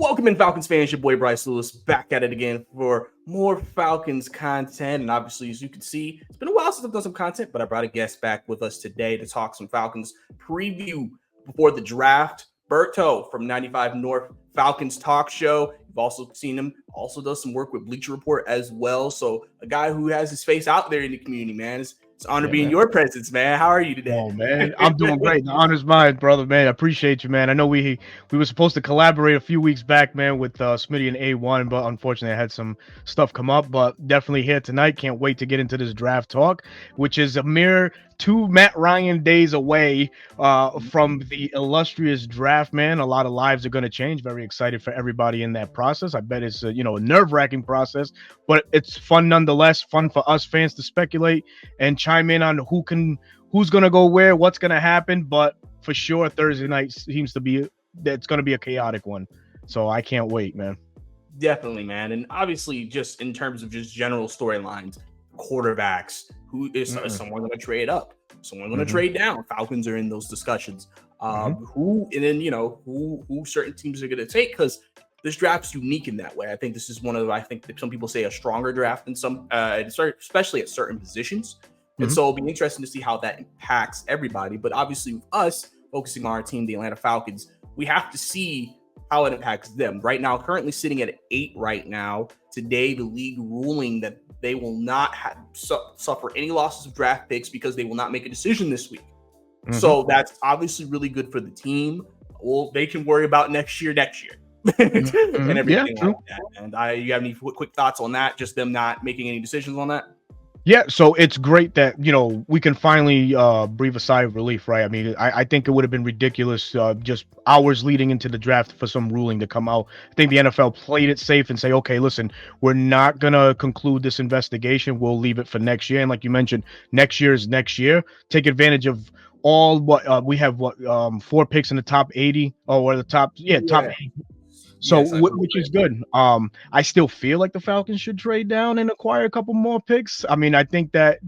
Welcome in, Falcons fans. Your boy Bryce Lewis back at it again for more Falcons content. And obviously, as you can see, it's been a while since I've done some content, but I brought a guest back with us today to talk some Falcons preview before the draft. Berto from 95 North Falcons Talk Show. You've also seen him, also does some work with Bleacher Report as well. So a guy who has his face out there in the community, man. It's an honor being in your presence, man. How are you today? Oh, man, I'm doing great. The honor's mine, brother, man. I appreciate you, man. I know we were supposed to collaborate a few weeks back, man, with Smitty and A1, but unfortunately I had some stuff come up, but definitely here tonight. Can't wait to get into this draft talk, which is a mere 2 Matt Ryan days away from the illustrious draft, man. A lot of lives are going to change. Very excited for everybody in that process. I bet it's a nerve-wracking process, but it's fun nonetheless. Fun for us fans to speculate and chime in on who's going to go where, what's going to happen. But for sure, Thursday night seems to be it's going to be a chaotic one. So I can't wait, man. Definitely, man. And obviously, just in terms of just general storylines, quarterbacks, who is someone going to trade up, someone going to trade down. Falcons are in those discussions. Who certain teams are going to take, because this draft's unique in that way. I think this is I think some people say a stronger draft than some, especially at certain positions. And so it'll be interesting to see how that impacts everybody. But obviously with us focusing on our team, the Atlanta Falcons, we have to see how it impacts them. Right now, currently sitting at 8 right now. Today, the league ruling that they will not suffer any losses of draft picks because they will not make a decision this week. So that's obviously really good for the team. Well, they can worry about next year. And everything like that. And you have any quick thoughts on that? Just them not making any decisions on that? Yeah, so it's great that, we can finally breathe a sigh of relief, right? I mean, I think it would have been ridiculous just hours leading into the draft for some ruling to come out. I think the NFL played it safe and say, okay, listen, we're not going to conclude this investigation. We'll leave it for next year. And like you mentioned, next year is next year. Take advantage of all we have 4 picks in the top 80 or the top 80. So, yes, which is good. I still feel like the Falcons should trade down and acquire a couple more picks. I mean, I think that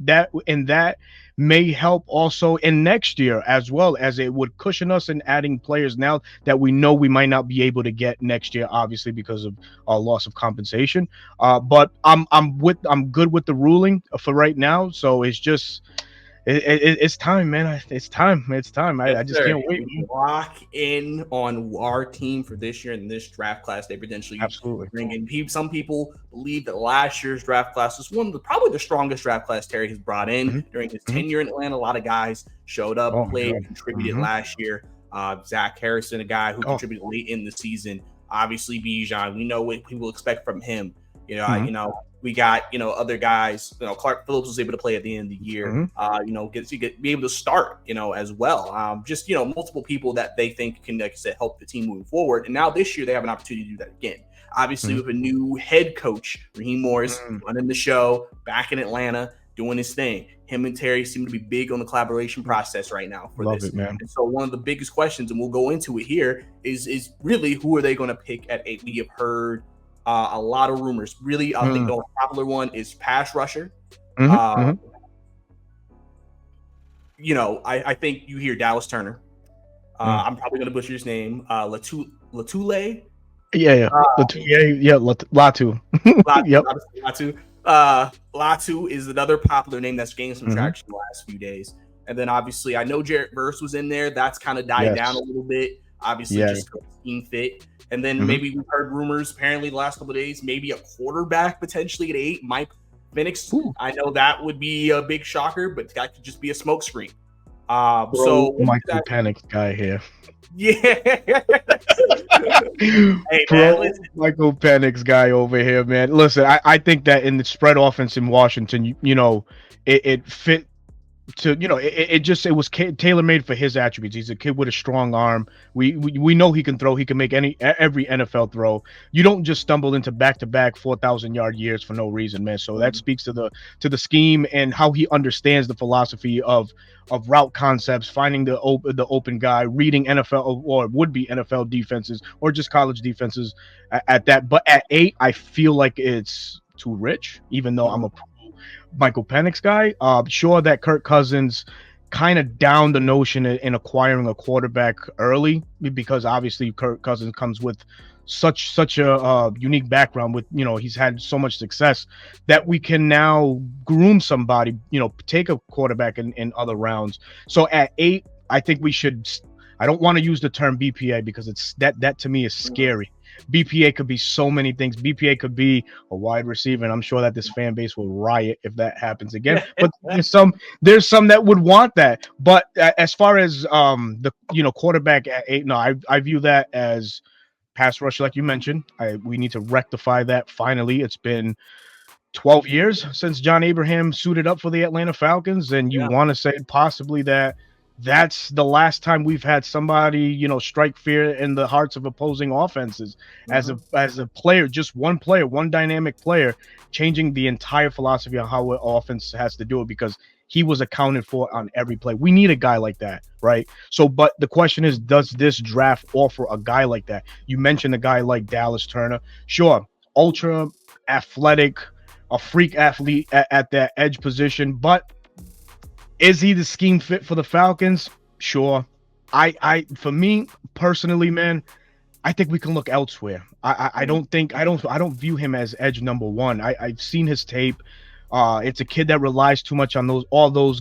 may help also in next year, as well as it would cushion us in adding players now that we know we might not be able to get next year, obviously because of loss of compensation. But I'm good with the ruling for right now. So it's just. It's time, man. It's time. I just can't wait. Lock in on our team for this year and this draft class. They potentially bring in. Some people believe that last year's draft class was probably the strongest draft class Terry has brought in during his tenure in Atlanta. A lot of guys showed up, played, contributed last year. Zach Harrison, a guy who contributed late in the season. Obviously, Bijan. We know what people expect from him. We got, other guys, Clark Phillips was able to play at the end of the year, be able to start, as well. Just, multiple people that they think can, like I said, help the team moving forward. And now this year they have an opportunity to do that again. Obviously with a new head coach, Raheem Morris, running the show back in Atlanta, doing his thing. Him and Terry seem to be big on the collaboration process right now for Love this. It, man. And so one of the biggest questions, and we'll go into it here, is really who are they going to pick at 8? We have heard a lot of rumors. Really, I think the most popular one is pass rusher. I think you hear Dallas Turner. I'm probably going to butcher his name. Latule. Latu. Yep. Latu is another popular name that's gained some traction the last few days. And then obviously, I know Jarrett Verse was in there. That's kind of died down a little bit. Obviously, just scheme fit. And then maybe we've heard rumors, apparently the last couple of days, maybe a quarterback potentially at 8, Mike Penix. I know that would be a big shocker, but that could just be a smokescreen. So Michael Penix guy here. Yeah. Hey, Michael Penix guy over here, man. Listen, I think that in the spread offense in Washington, it fit to it was tailor-made for his attributes. He's a kid with a strong arm. We know he can throw. He can make every NFL throw. You don't just stumble into back-to-back 4,000-yard years for no reason, man. So that speaks to the scheme and how he understands the philosophy of route concepts, finding the open guy, reading NFL or would-be NFL defenses or just college defenses at that. But at 8, I feel like it's too rich, even though I'm a Michael Penix guy. Sure that Kirk Cousins kind of downed the notion in acquiring a quarterback early, because obviously Kirk Cousins comes with such a unique background with, he's had so much success that we can now groom somebody, take a quarterback in other rounds. So at 8, I think we should. I don't want to use the term BPA because it's that to me is scary. BPA could be so many things. BPA could be a wide receiver, and I'm sure that this fan base will riot if that happens again. But there's some that would want that. But as far as the quarterback at 8, no, I view that as pass rush, like you mentioned. We need to rectify that finally. It's been 12 years since John Abraham suited up for the Atlanta Falcons, and you want to say possibly that's the last time we've had somebody, strike fear in the hearts of opposing offenses as a player, just one player, one dynamic player, changing the entire philosophy on how an offense has to do it, because he was accounted for on every play. We need a guy like that, right? So, but the question is, does this draft offer a guy like that? You mentioned a guy like Dallas Turner. Sure, ultra athletic, a freak athlete at that edge position, but is he the scheme fit for the Falcons? Sure. For me personally, man, I think we can look elsewhere. I don't view him as edge number one. I've seen his tape. It's a kid that relies too much on all those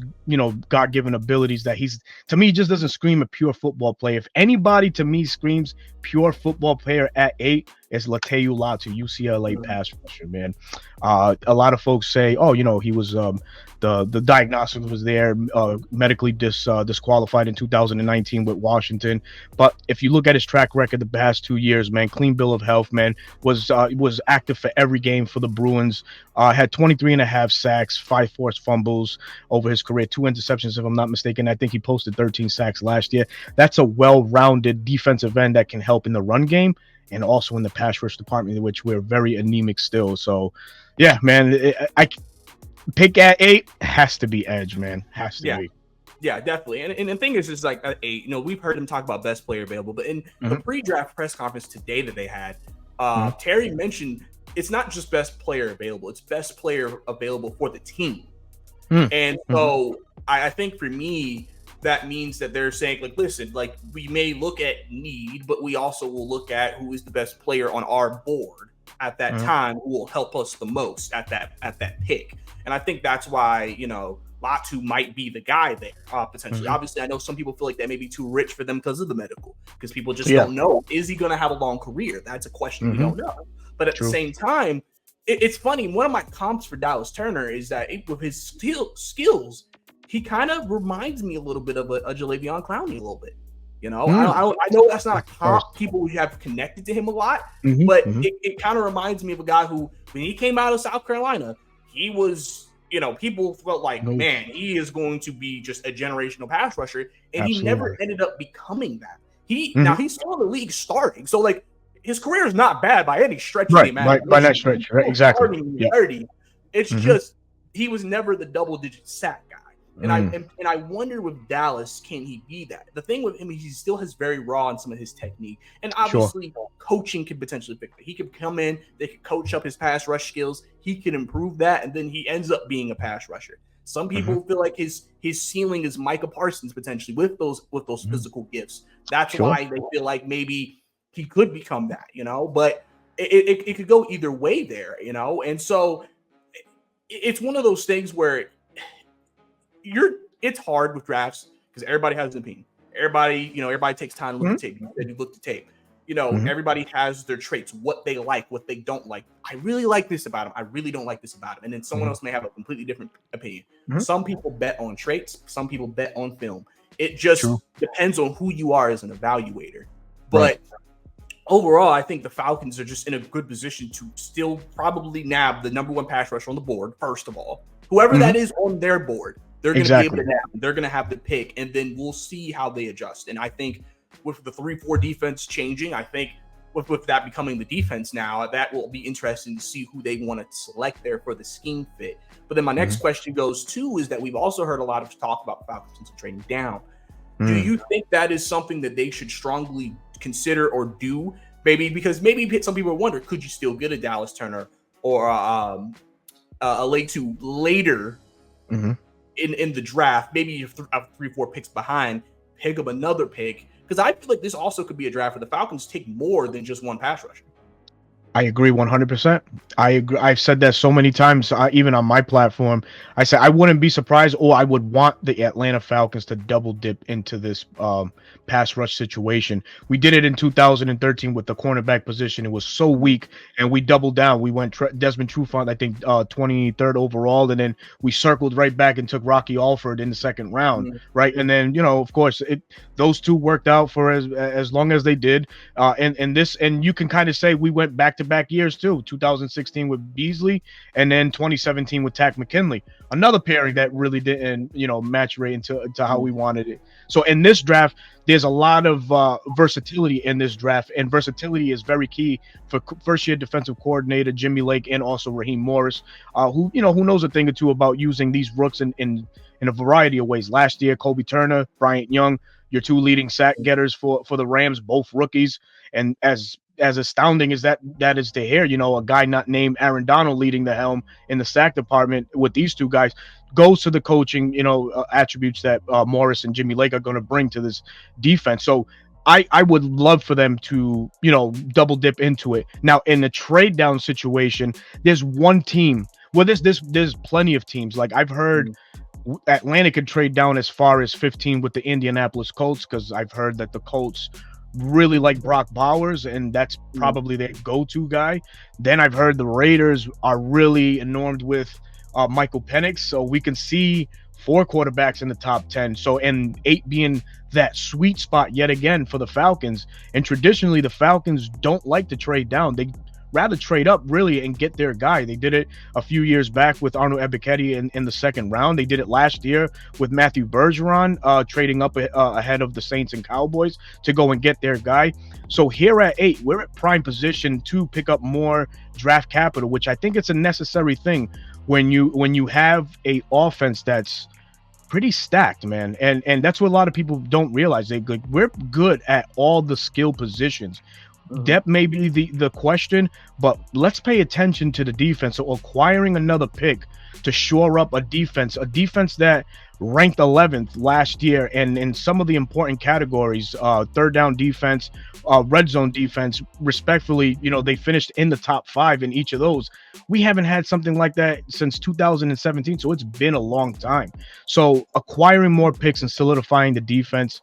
God-given abilities that to me, just doesn't scream a pure football player. If anybody to me screams pure football player at 8, is Lateu Latu, UCLA pass rusher, man. A lot of folks say, he was the diagnosis was there, medically disqualified in 2019 with Washington. But if you look at his track record the past 2 years, man, clean bill of health, man, was active for every game for the Bruins, had 23.5 sacks, 5 forced fumbles over his career, 2 interceptions, if I'm not mistaken. I think he posted 13 sacks last year. That's a well-rounded defensive end that can help in the run game and also in the pass rush department, in which we're very anemic still. So, yeah, man, I pick at 8 has to be edge, man. Has to be. Yeah, definitely. And the thing is, just like at 8, we've heard him talk about best player available, but in the pre-draft press conference today that they had, Terry mentioned it's not just best player available; it's best player available for the team. And so I think for me, that means that they're saying, like, listen, like, we may look at need, but we also will look at who is the best player on our board at that time, who will help us the most at that pick. And I think that's why, Latu might be the guy there, potentially. Obviously, I know some people feel like that may be too rich for them because of the medical, because people just don't know. Is he going to have a long career? That's a question we don't know. But at the same time, it's funny. One of my comps for Dallas Turner is that with his skills, he kind of reminds me a little bit of a Jalavion Clowney a little bit. I know that's not a comp. People who have connected to him a lot, but it kind of reminds me of a guy who, when he came out of South Carolina, he was, people felt like, man, he is going to be just a generational pass rusher, and he never ended up becoming that. Now he's still in the league starting, so like his career is not bad by any stretch of the imagination. By that stretch, right? Exactly. It's just he was never the double-digit sack guy. And I wonder with Dallas, can he be that? The thing with him, he still has very raw in some of his technique, and obviously coaching can potentially fix it. He could come in, they could coach up his pass rush skills, he can improve that, and then he ends up being a pass rusher. Some people feel like his ceiling is Micah Parsons potentially with those physical gifts. That's why they feel like maybe he could become that, But it could go either way there, And so it's one of those things where it's hard with drafts because everybody has an opinion. Everybody takes time to look at tape. You look at tape. Everybody has their traits, what they like, what they don't like. I really like this about him. I really don't like this about him. And then someone else may have a completely different opinion. Some people bet on traits. Some people bet on film. It just depends on who you are as an evaluator. But overall, I think the Falcons are just in a good position to still probably nab the number 1 pass rusher on the board, first of all. Whoever that is on their board, they're going to be able to nab. They're going to have the pick, and then we'll see how they adjust. And I think with the 3-4 defense changing, I think with that becoming the defense now, that will be interesting to see who they want to select there for the scheme fit. But then my next question goes to is that we've also heard a lot of talk about the Falcons trading down. Do you think that is something that they should strongly consider or do? Because maybe some people wonder, could you still get a Dallas Turner or a Latu later in the draft? Maybe 3-4 picks behind, pick up another pick. because I feel like this also could be a draft where the Falcons take more than just one pass rusher. I agree 100%. I agree. I've said that so many times, even on my platform. I said I wouldn't be surprised, or I would want the Atlanta Falcons to double dip into this pass rush situation. We did it in 2013 with the cornerback position. It was so weak, and we doubled down. We went Desmond Trufant, I think, 23rd overall, and then we circled right back and took Rocky Alford in the second round, right? And then, of course, those two worked out for as long as they did. And you can kind of say we went back-to-back years too, 2016 with Beasley and then 2017 with Tack McKinley, another pairing that really didn't match right into how we wanted it. So in this draft, there's a lot of versatility in this draft, and versatility is very key for first-year defensive coordinator Jimmy Lake and also Raheem Morris, who knows a thing or two about using these rooks in a variety of ways. Last year, Kobe Turner, Bryant Young, your two leading sack getters for the Rams, both rookies. And as astounding as that is to hear, a guy not named Aaron Donald leading the helm in the sack department with these two guys goes to the coaching, attributes that Morris and Jimmy Lake are going to bring to this defense. So I would love for them to, double dip into it. Now, in the trade down situation, there's one team. Well, there's plenty of teams. Like I've heard Atlanta could trade down as far as 15 with the Indianapolis Colts, because I've heard that the Colts really like Brock Bowers, and that's probably their go-to guy. Then I've heard the Raiders are really enamored with Michael Penix, so we can see 4 quarterbacks in the top 10. So, and 8 being that sweet spot yet again for the Falcons. And traditionally, the Falcons don't like to trade down. They rather trade up really and get their guy. They did it a few years back with Arnold Ebiketie in the second round. They did it last year with Matthew Bergeron, trading up ahead of the Saints and Cowboys to go and get their guy. So here at 8, we're at prime position to pick up more draft capital, which I think it's a necessary thing when you have a offense that's pretty stacked, man. And that's what a lot of people don't realize. We're good at all the skill positions. Depth may be the question, but let's pay attention to the defense. So acquiring another pick to shore up a defense that ranked 11th last year, and in some of the important categories, third down defense, red zone defense, respectfully, they finished in the top 5 in each of those. We haven't had something like that since 2017, so it's been a long time. So acquiring more picks and solidifying the defense,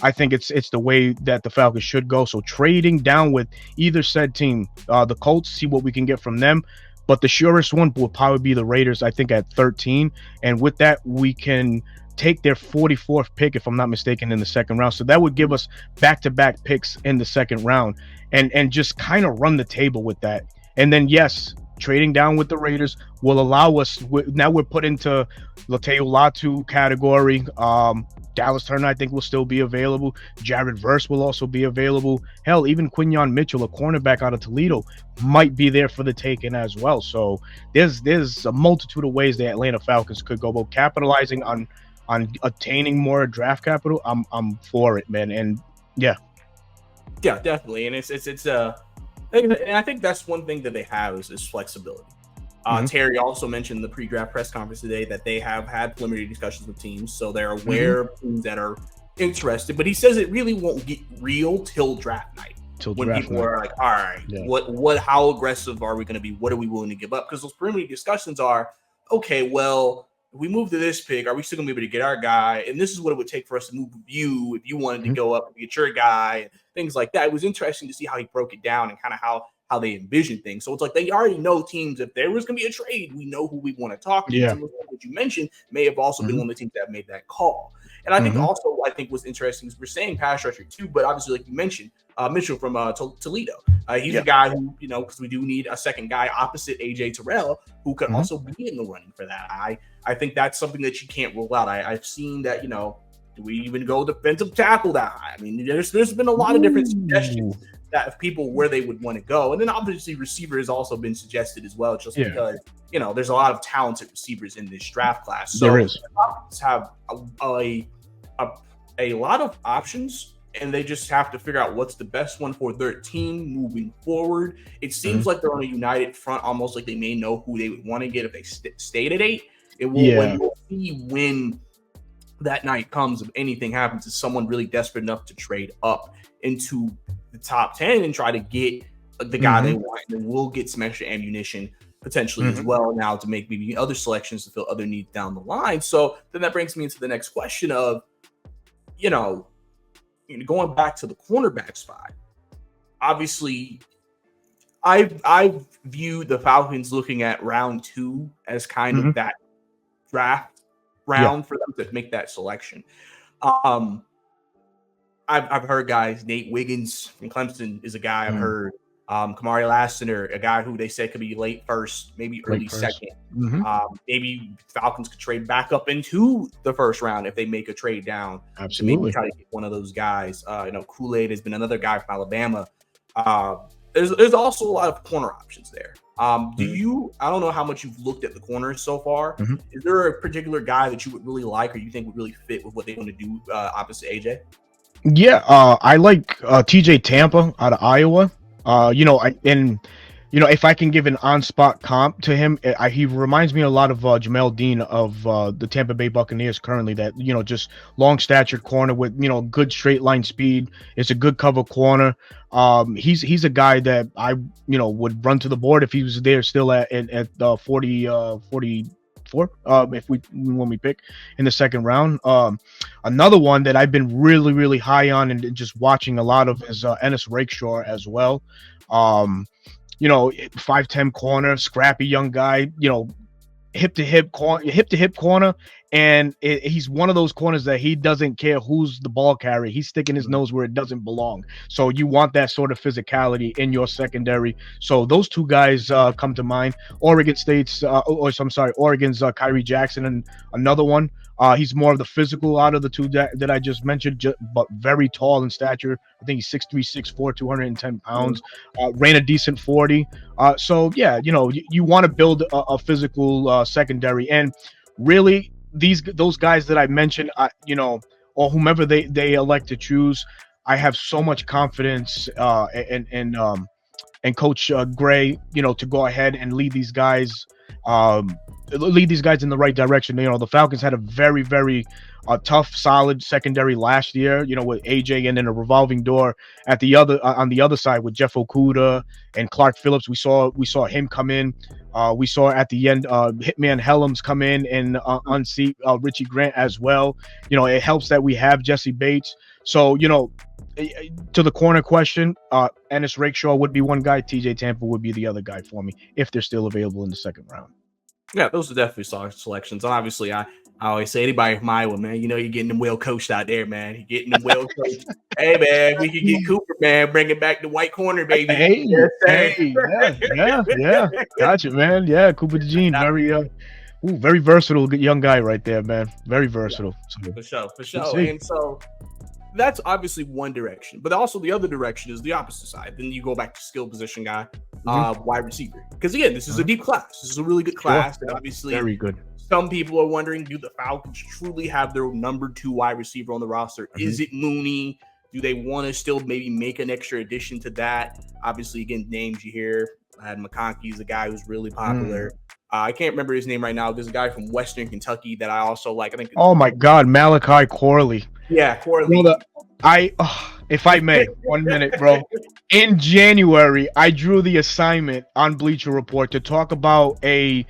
I think it's the way that the Falcons should go. So trading down with either said team, the Colts, see what we can get from them. But the surest one will probably be the Raiders, I think, at 13. And with that, we can take their 44th pick, if I'm not mistaken, in the second round. So that would give us back-to-back picks in the second round and just kind of run the table with that. And then, yes, trading down with the Raiders will allow us, now we're put into Lateo Latu category. Dallas Turner, I think, will still be available. Jared Verse will also be available. Hell, even Quinyon Mitchell, a cornerback out of Toledo, might be there for the taking as well. So there's a multitude of ways the Atlanta Falcons could go about capitalizing on attaining more draft capital. I'm for it, man. And yeah, definitely. And I think that's one thing that they have is flexibility. Terry also mentioned in the pre-draft press conference today that they have had preliminary discussions with teams, so they're aware of teams that are interested. But he says it really won't get real till draft night. When people are like, all right, how aggressive are we going to be? What are we willing to give up? Because those preliminary discussions are, okay, well, if we move to this pick, are we still going to be able to get our guy? And this is what it would take for us to move you if you wanted to go up and get your guy, and things like that. It was interesting to see how he broke it down and kind of how they envision things. So it's like they already know teams. If there was going to be a trade, we know who we want to talk to. Some of the that you mentioned may have also been one of the teams that made that call. And I think also, what's interesting is we're saying pass rusher too, but obviously, like you mentioned, Mitchell from Toledo. He's a guy who, because we do need a second guy opposite AJ Terrell who could also be in the running for that. I think that's something that you can't rule out. I've seen that, do we even go defensive tackle that high? I mean, there's been a lot of different suggestions that of people where they would want to go. And then obviously receiver has also been suggested as well, just because, there's a lot of talented receivers in this draft class. So there is. The Falcons have a lot of options, and they just have to figure out what's the best one for their team moving forward. It seems like they're on a united front, almost like they may know who they would want to get if they stayed at 8. It will when you'll see when that night comes, if anything happens, is someone really desperate enough to trade up into the top 10 and try to get the guy they want, and then we'll get some extra ammunition potentially as well now to make maybe other selections to fill other needs down the line. So then that brings me into the next question of, going back to the cornerback spot. Obviously, I view the Falcons looking at round 2 as kind of that draft round for them to make that selection. I've heard guys, Nate Wiggins from Clemson is a guy I've heard. Kamari Lassiter, a guy who they said could be late first, maybe early second. Maybe Falcons could trade back up into the first round if they make a trade down. Absolutely. Maybe try to get one of those guys. Kool-Aid has been another guy from Alabama. There's also a lot of corner options there. I don't know how much you've looked at the corners so far. Is there a particular guy that you would really like or you think would really fit with what they want to do opposite AJ? Yeah, I like TJ Tampa out of Iowa. If I can give an on-spot comp to him, he reminds me a lot of Jamel Dean of the Tampa Bay Buccaneers currently. That just long-statured corner with good straight line speed. It's a good cover corner. He's a guy that I would run to the board if he was there still at 44. When we pick in the second round. Another one that I've been really, really high on and just watching a lot of is Ennis Rakeshaw as well. 5'10" corner, scrappy young guy, hip to hip corner. And he's one of those corners that he doesn't care who's the ball carrier. He's sticking his nose where it doesn't belong. So you want that sort of physicality in your secondary. So those two guys come to mind. Oregon's Kyrie Jackson, and another one. He's more of the physical out of the two that I just mentioned, but very tall in stature. I think he's 6'3", 6'4", 210 pounds. Ran a decent 40. You want to build a physical secondary, and really those guys that I mentioned, or whomever they elect to choose, I have so much confidence in Coach Gray, to go ahead and lead these guys in the right direction. The Falcons had a very, very tough, solid secondary last year, with AJ, and then a revolving door on the other side with Jeff Okudah and Clark Phillips. We saw him come in. We saw at the end Hitman Helms come in and unseat Richie Grant as well. It helps that we have Jesse Bates. So, to the corner question, Ennis Rakeshaw would be one guy. TJ Tampa would be the other guy for me if they're still available in the second round. Yeah, those are definitely solid selections. And obviously, I always say anybody from Iowa, man, you're getting them well coached out there, man. You're getting them well coached. Hey, man, we can get Cooper, man, bringing back the white corner, baby. Yeah. Gotcha, man. Yeah, Cooper DeJean, very versatile young guy right there, man. Very versatile. Yeah, for sure. And so that's obviously one direction, but also the other direction is the opposite side. Then you go back to skill position guy, wide receiver. Because again, this is a deep class. This is a really good class. And obviously, very good. Some people are wondering, do the Falcons truly have their number 2 wide receiver on the roster? Is it Mooney? Do they want to still maybe make an extra addition to that? Obviously, again, names you hear. I had McConkey is a guy who's really popular. I can't remember his name right now. There's a guy from Western Kentucky that I also like. I think. Oh my God, Malachi Corley. Yeah, Corley. If I may, 1 minute, bro. In January, I drew the assignment on Bleacher Report to talk about a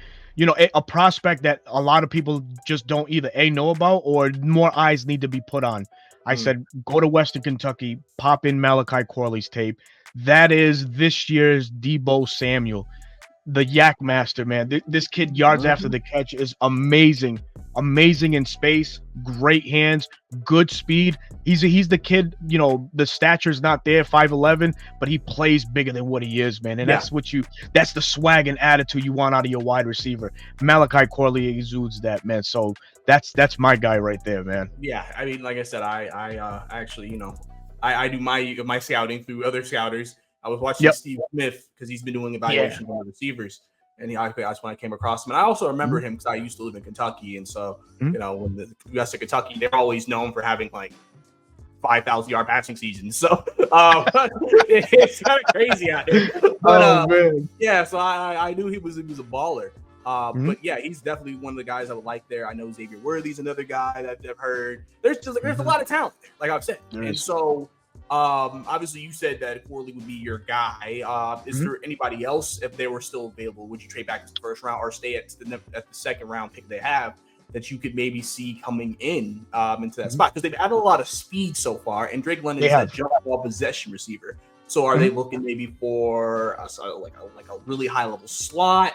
prospect that a lot of people just don't either know about or more eyes need to be put on. I said, go to Western Kentucky, pop in Malachi Corley's tape. That is this year's Deebo Samuel, the Yak Master, man. This kid yards after the catch is amazing in space, great hands, good speed. He's the kid, the stature's not there, 5'11", but he plays bigger than what he is, man. And that's the swag and attitude you want out of your wide receiver. Malachi Corley exudes that, man. So that's my guy right there, man. Yeah, I mean, like I said, I actually, I do my scouting through other scouters. I was watching Steve Smith because he's been doing evaluations on receivers, and that's when I came across him. And I also remember him because I used to live in Kentucky, and so when the US of Kentucky, they're always known for having like 5,000-yard passing seasons. So it's kind of crazy out there. But so I knew he was a baller. But yeah, he's definitely one of the guys I would like there. I know Xavier Worthy's another guy that I've heard. There's a lot of talent there, like I've said. And so obviously you said that Corley would be your guy. Is there anybody else, if they were still available, would you trade back to the first round or stay at the second round pick they have that you could maybe see coming in into that spot? Because they've added a lot of speed so far, and Drake London is a jump ball possession receiver. So are they looking maybe for a really high level slot,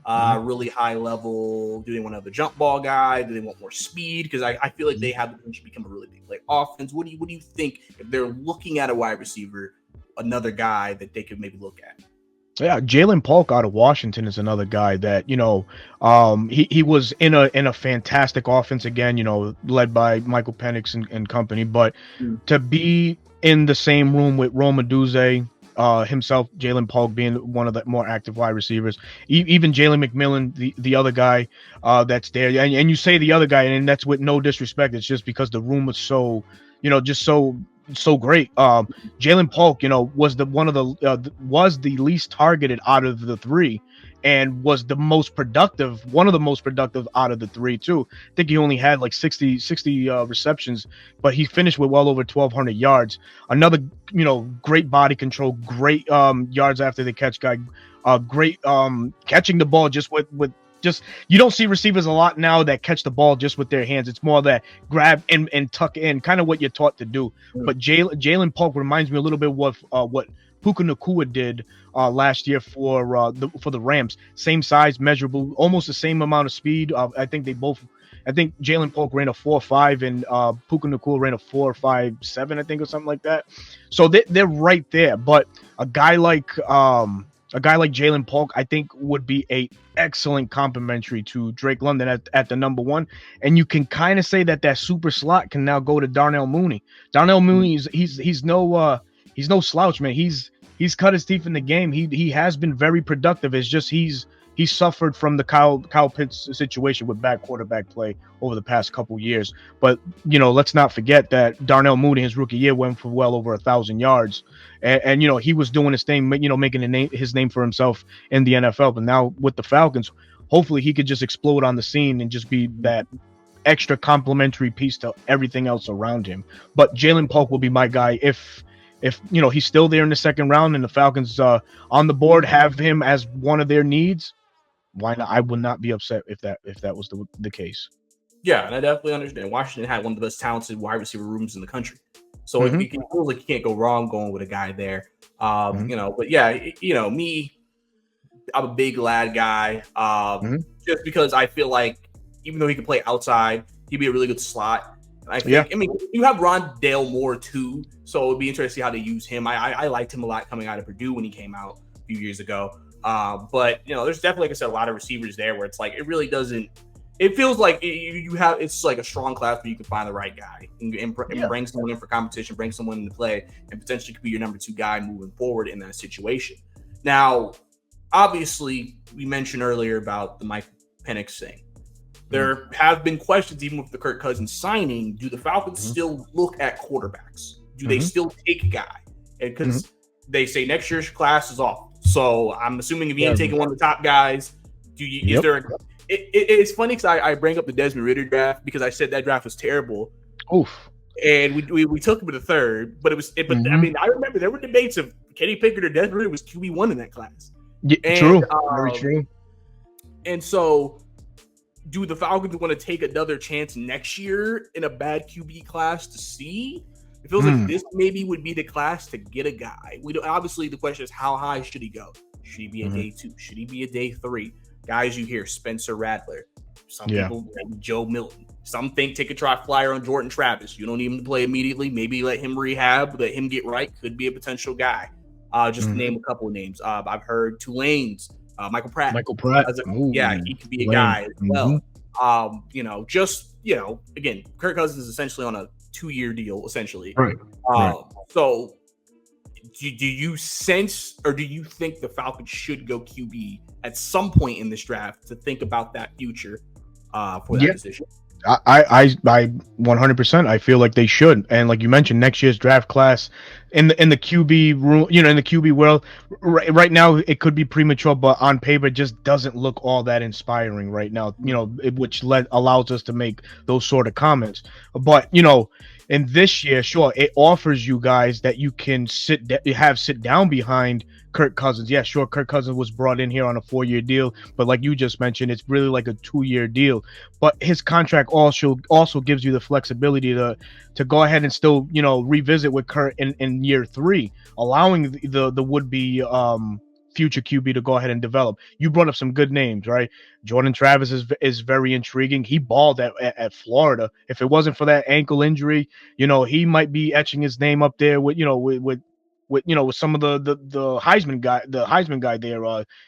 really high level? Do they want another jump ball guy? Do they want more speed? Because I feel like they have the potential to become a really big play offense. What do you think if they're looking at a wide receiver, another guy that they could maybe look at? Yeah, Jalen Polk out of Washington is another guy that, he was in a fantastic offense again, led by Michael Penix and company. But to be in the same room with Rome Odunze, himself, Jalen Polk being one of the more active wide receivers, even Jalen McMillan, the other guy that's there, and you say the other guy, and that's with no disrespect, it's just because the room was so, just so great. Jalen Polk, was was the least targeted out of the three, and was one of the most productive out of the three too. I think he only had like 60 receptions, but he finished with well over 1,200 yards. Another, great body control, great yards after the catch guy, great catching the ball just with you don't see receivers a lot now that catch the ball just with their hands. It's more that grab and tuck in, kind of what you're taught to do. But Jalen Polk reminds me a little bit of what Puka Nacua did last year for the Rams. Same size, measurable, almost the same amount of speed. I think Jalen Polk ran a 4.5 and Puka Nacua ran a 4.57, I think, or something like that. So they're right there. But a guy like Jalen Polk, I think, would be a excellent complementary to Drake London at the number one. And you can kind of say that super slot can now go to Darnell Mooney. Darnell Mooney he's no slouch, man. He's cut his teeth in the game. He has been very productive. It's just he suffered from the Kyle Pitts situation with bad quarterback play over the past couple years. But let's not forget that Darnell Mooney, his rookie year, went for well over 1,000 yards, and he was doing his thing, making his name for himself in the NFL. But now with the Falcons, hopefully he could just explode on the scene and just be that extra complimentary piece to everything else around him. But Jalen Polk will be my guy if he's still there in the second round and the Falcons on the board have him as one of their needs. Why not? I would not be upset if that was the case. Yeah, and I definitely understand. Washington had one of the best talented wide receiver rooms in the country, so it feels like you can't go wrong going with a guy there. But yeah, me, I'm a big lad guy. Just because I feel like even though he can play outside, he'd be a really good slot. I mean, you have Rondale Moore too, so it'd be interesting to see how they use him. I liked him a lot coming out of Purdue when he came out a few years ago. But there's definitely, like I said, a lot of receivers there where it's like it really doesn't. It feels like it's like a strong class where you can find the right guy and bring someone in for competition, bring someone into play, and potentially could be your number two guy moving forward in that situation. Now, obviously, we mentioned earlier about the Mike Penix thing. There have been questions, even with the Kirk Cousins signing. Do the Falcons still look at quarterbacks? Do they still take a guy? Because they say next year's class is off. So I'm assuming if you ain't taking one of the top guys, is there? It's funny because I bring up the Desmond Ridder draft because I said that draft was terrible. Oof. And we took him to the third, but I mean, I remember there were debates of Kenny Pickett or Desmond Ridder was QB1 in that class. Yeah, true. Very true. And so, do the Falcons want to take another chance next year in a bad QB class to see? It feels like this maybe would be the class to get a guy. Obviously the question is how high should he go? Should he be a day 2? Should he be a day 3? Guys, you hear Spencer Rattler. Some people, Joe Milton. Some think take a try flyer on Jordan Travis. You don't need him to play immediately. Maybe let him rehab, let him get right. Could be a potential guy. Just to name a couple of names. I've heard Tulane's Michael Pratt. He could be a guy as well. Again, Kirk Cousins is essentially on a 2-year deal, essentially. Right. So do you sense or do you think the Falcons should go QB at some point in this draft to think about that future for that position? I 100%. I feel like they should, and like you mentioned, next year's draft class, in the QB room, in the QB world, right now it could be premature, but on paper it just doesn't look all that inspiring right now. Which allows us to make those sort of comments. But in this year, sure, it offers you guys that you can sit down behind Kirk Cousins. Yeah, sure, Kirk Cousins was brought in here on a 4-year deal, but like you just mentioned, it's really like a 2-year deal. But his contract also gives you the flexibility to go ahead and still revisit with Kurt in year 3, allowing the would be future QB to go ahead and develop. You brought up some good names, right? Jordan Travis is very intriguing. He balled at Florida. If it wasn't for that ankle injury, he might be etching his name up there with with some of the Heisman guy there,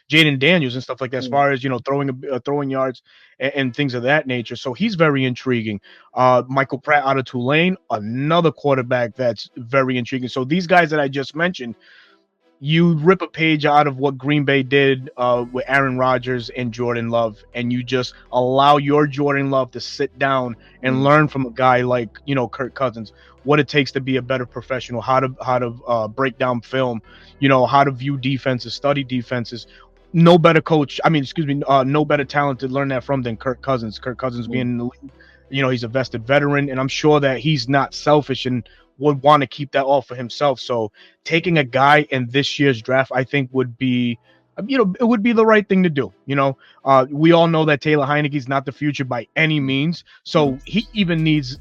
Jaden Daniels and stuff like that, as far as throwing yards and things of that nature. So he's very intriguing. Michael Pratt out of Tulane, another quarterback that's very intriguing. So these guys that I just mentioned, you rip a page out of what Green Bay did with Aaron Rodgers and Jordan Love, and you just allow your Jordan Love to sit down and learn from a guy like Kirk Cousins, what it takes to be a better professional, how to break down film, how to view defenses, study defenses. No better coach, no better talent to learn that from than Kirk Cousins. Kirk Cousins being in the league, he's a vested veteran, and I'm sure that he's not selfish and would want to keep that all for himself. So taking a guy in this year's draft, I think would be, it would be the right thing to do. We all know that Taylor Heineke's not the future by any means. So he even needs,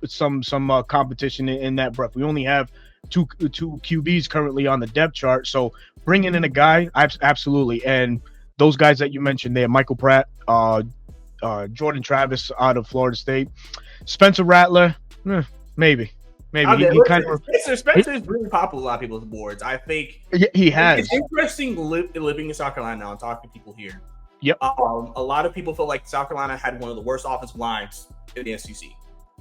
some competition in that breath. We only have two QBs currently on the depth chart. So bringing in a guy, absolutely. And those guys that you mentioned there, Michael Pratt, Jordan Travis out of Florida State, Spencer Rattler, maybe. Maybe he kind of. Spencer is really popular on a lot of people's boards. I think he has. It's interesting living in South Carolina now and talking to people here. Yep. A lot of people felt like South Carolina had one of the worst offensive lines in the SEC,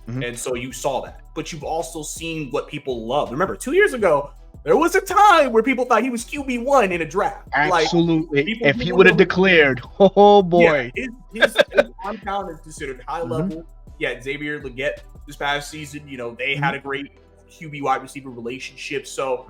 and so you saw that. But you've also seen what people love. Remember, 2 years ago, there was a time where people thought he was QB1 in a draft. Absolutely. If he would have declared, oh boy, his on count is considered high level. Yeah, Xavier Legette this past season, they had a great QB wide receiver relationship. So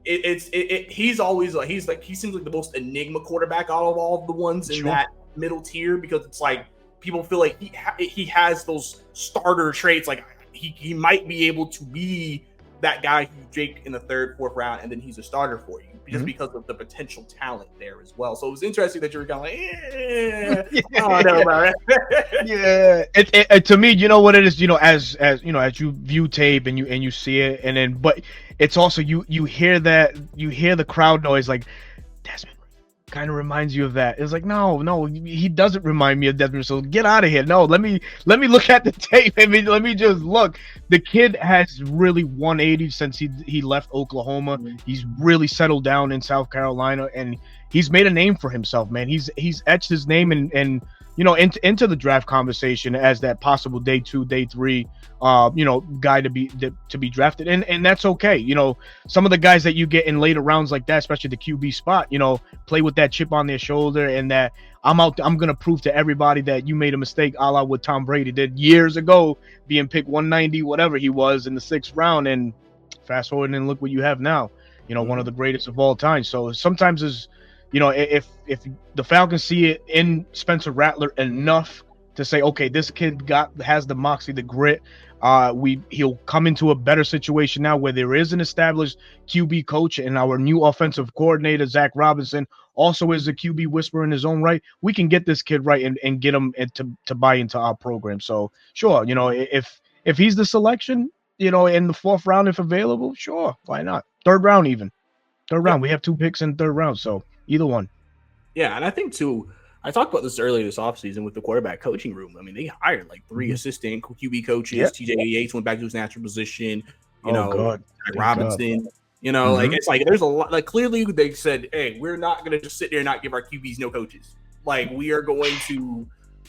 he's always he seems like the most enigma quarterback out of all of the ones in that middle tier, because it's like people feel like he has those starter traits. Like he might be able to be that guy who Jake in the 3rd, 4th round, and then he's a starter for you just because of the potential talent there as well. So it was interesting that you were kind of like, I don't know about it. Yeah. To me, you know what it is, as you view tape and you see it, and then, but it's also, you hear the crowd noise, like Desmond kind of reminds you of that. It's like, no, he doesn't remind me of Desmond. So get out of here. No, let me look at the tape. Let me just look. The kid has really 180 since he left Oklahoma. He's really settled down in South Carolina, and he's made a name for himself, man. He's etched his name and into the draft conversation as that possible day 2, day 3, guy to be drafted, and that's okay. Some of the guys that you get in later rounds like that, especially the QB spot, play with that chip on their shoulder, and that I'm gonna prove to everybody that you made a mistake, a la what Tom Brady did years ago, being picked 190, whatever he was, in the 6th round, and fast forward and look what you have now. One of the greatest of all time. So sometimes if the Falcons see it in Spencer Rattler enough to say, okay, this kid has the moxie, the grit, he'll come into a better situation now where there is an established QB coach, and our new offensive coordinator, Zach Robinson, also is a QB whisperer in his own right. We can get this kid right and get him to buy into our program. So sure, if he's the selection, in the 4th round, if available, sure, why not? 3rd round even. 3rd round. We have 2 picks in the 3rd round, so either one. Yeah, and I think too, I talked about this earlier this offseason with the quarterback coaching room. I mean, they hired like 3 assistant QB coaches. Yep. TJ Yates went back to his natural position. Robinson. Like it's like there's a lot. Like clearly they said, hey, we're not gonna just sit there and not give our QBs no coaches. Like we are going to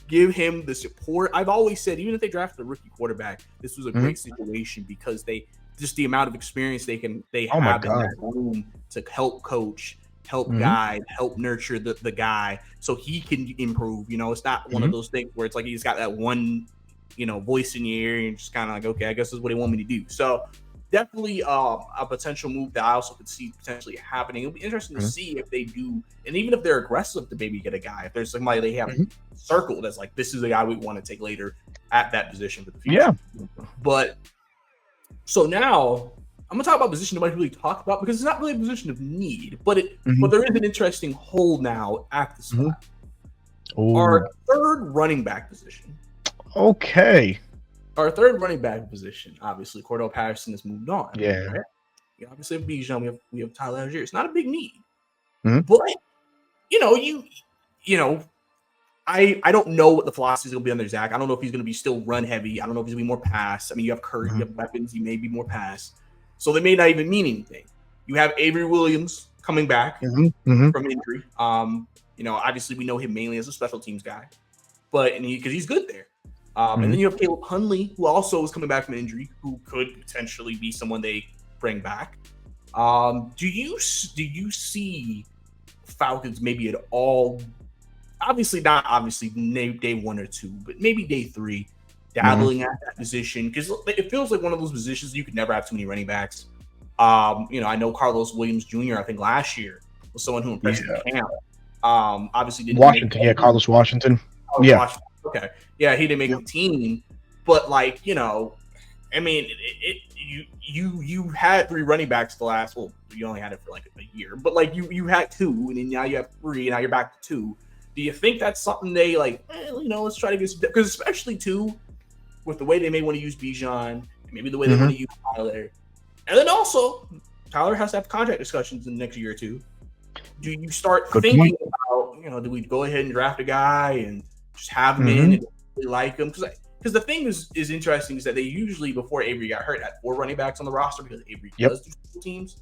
give him the support. I've always said, even if they drafted a rookie quarterback, this was a great situation because they just the amount of experience they have in that room to help coach, help guide, help nurture the guy so he can improve. It's not one of those things where it's like he's got that one voice in your ear and just kind of like, okay, I guess this is what they want me to do. So definitely a potential move that I also could see potentially happening. It'll be interesting to see if they do, and even if they're aggressive to maybe get a guy, if there's somebody they have circled as like, this is the guy we want to take later at that position for the future. Yeah. But so now I'm gonna talk about a position nobody really talked about because it's not really a position of need, but there is an interesting hole now at the spot. Our third running back position. Okay. Our third running back position, obviously, Cordell Patterson has moved on. Yeah. Right? Obviously, Bijan, we have Tyler Algier. It's not a big need, but I don't know what the philosophy is going to be under Zach. I don't know if he's going to be still run heavy. I don't know if he's going to be more pass. I mean, you have Kurt, you have weapons. He may be more pass, so they may not even mean anything. You have Avery Williams coming back from injury. Obviously, we know him mainly as a special teams guy, but because he's good there. And then you have Caleb Hunley, who also is coming back from injury, who could potentially be someone they bring back. Do you see Falcons maybe at all? Obviously not day 1 or 2, but maybe day 3, dabbling at that position, because it feels like one of those positions you could never have too many running backs. I know Carlos Williams Jr. I think last year was someone who impressed in camp. Obviously didn't Washington, Carlos Washington. Washington. Okay. Yeah, he didn't make the team, but I mean, you had 3 running backs the last. Well, you only had it for like a year, but you had 2, and then now you have 3, and now you're back to 2. Do you think that's something they let's try to get some, because especially too with the way they may want to use Bijan, maybe the way they want to use Tyler, and then also Tyler has to have contract discussions in the next year or 2. Do you start thinking about do we go ahead and draft a guy and just have him in and really like him? Because the thing is interesting is that they usually, before Avery got hurt, had 4 running backs on the roster because Avery does do special teams.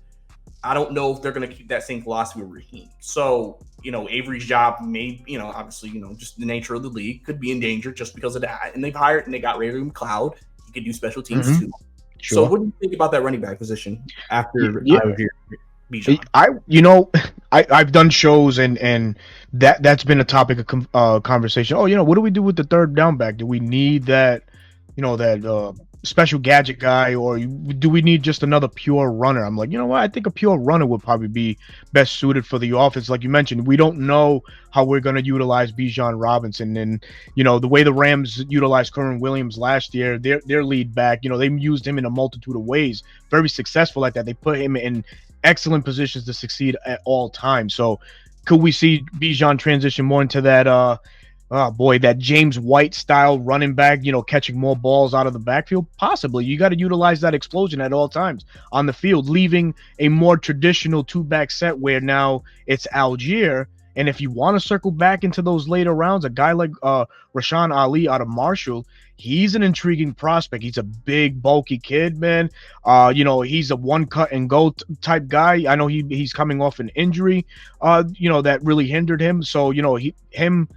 I don't know if they're going to keep that same philosophy with Raheem. So, Avery's job may, obviously, just the nature of the league could be in danger just because of that. And they got Ray McLeod. He could do special teams too. Sure. So what do you think about that running back position after Bijan? I've done shows and that's been a topic of conversation. What do we do with the third down back? Do we need that, that special gadget guy, or do we need just another pure runner? I'm like, I think a pure runner would probably be best suited for the offense. Like you mentioned, we don't know how we're going to utilize Bijan Robinson, and the way the Rams utilized Curran Williams last year, their lead back, they used him in a multitude of ways, very successful at that. They put him in excellent positions to succeed at all times. So could we see Bijan transition more into that that James White style running back, catching more balls out of the backfield? Possibly. You got to utilize that explosion at all times on the field, leaving a more traditional 2-back set where now it's Algier. And if you want to circle back into those later rounds, a guy like Rashawn Ali out of Marshall, he's an intriguing prospect. He's a big, bulky kid, man. He's a one cut and go type guy. I know he's coming off an injury, that really hindered him. So, him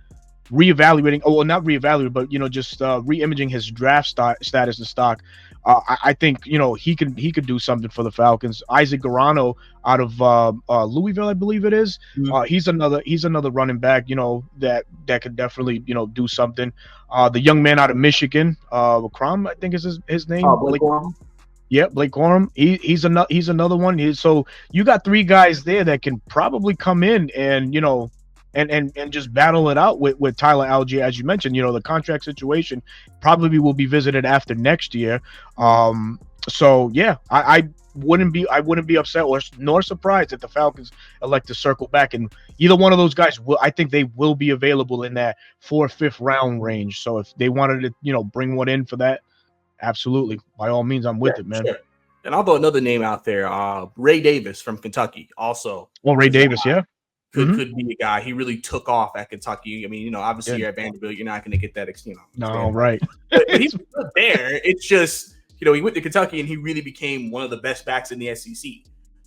reevaluating, not reevaluating, but just re-imaging his draft status and stock. I think he could do something for the Falcons. Isaac Garano out of Louisville, I believe it is. He's another running back, that could definitely do something. The young man out of Michigan, Crom, I think is his name. Blake Corum. Yeah, Blake Corum. He's another one. So you got 3 guys there that can probably come in and and just battle it out with Tyler Algier, as you mentioned. The contract situation probably will be visited after next year. So yeah, I wouldn't be upset nor surprised if the Falcons elect to circle back, and either one of those guys I think they will be available in that 4th, 5th round range. So if they wanted to bring one in for that, absolutely, by all means, I'm with it, man. Sure. And I'll throw another name out there, Ray Davis from Kentucky, also. Well, Ray Davis, yeah. Could be a guy. He really took off at Kentucky. I mean, obviously you're at Vanderbilt, you're not going to get that, No, right. But he's there. It's just, he went to Kentucky and he really became one of the best backs in the SEC.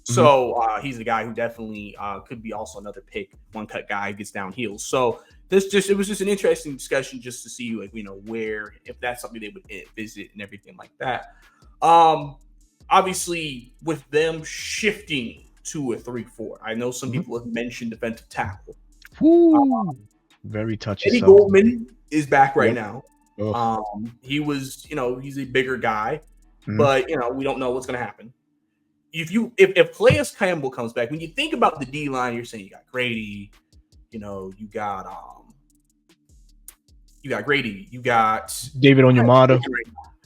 So he's the guy who definitely could be also another pick, one-cut guy who gets downhill. So it was just an interesting discussion just to see, where, if that's something they would visit and everything like that. Obviously, with them shifting to a 3-4. I know some people have mentioned defensive tackle. Very touchy. Eddie Goldman is back right now. He was, he's a bigger guy, Mhm. but we don't know what's going to happen. If Calais Campbell comes back, when you think about the D line, you're saying you got Grady, you got Grady, you got David Onyemata.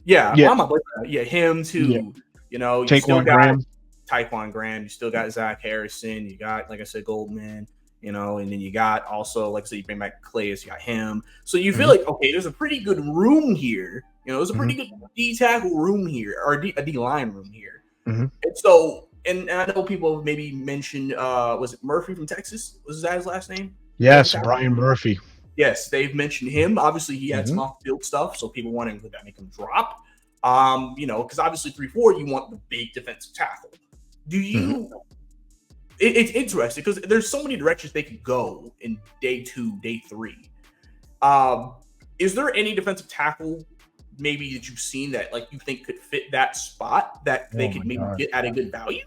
Yeah, Yeah. Him too. Yeah. You still Taquan got Graham. Tyquan Graham. You still got Zach Harrison. You got, like I said, Goldman. And then you got also, like I said, you bring back Calais. You got him. So you feel like, okay, there's a pretty good room here. There's a pretty good D tackle room here, or a D line room here. And so, and I know people have maybe mentioned, was it Murphy from Texas? Was that his last name? Yes, Brian Murphy. Yes, they've mentioned him. Obviously, he had some off-field stuff, so people wanted to make him drop. Because obviously 3-4, you want the big defensive tackle. Do you? It's interesting because there's so many directions they could go in day 2, day 3. Is there any defensive tackle maybe that you've seen that like you think could fit that spot that they could maybe get at a good value?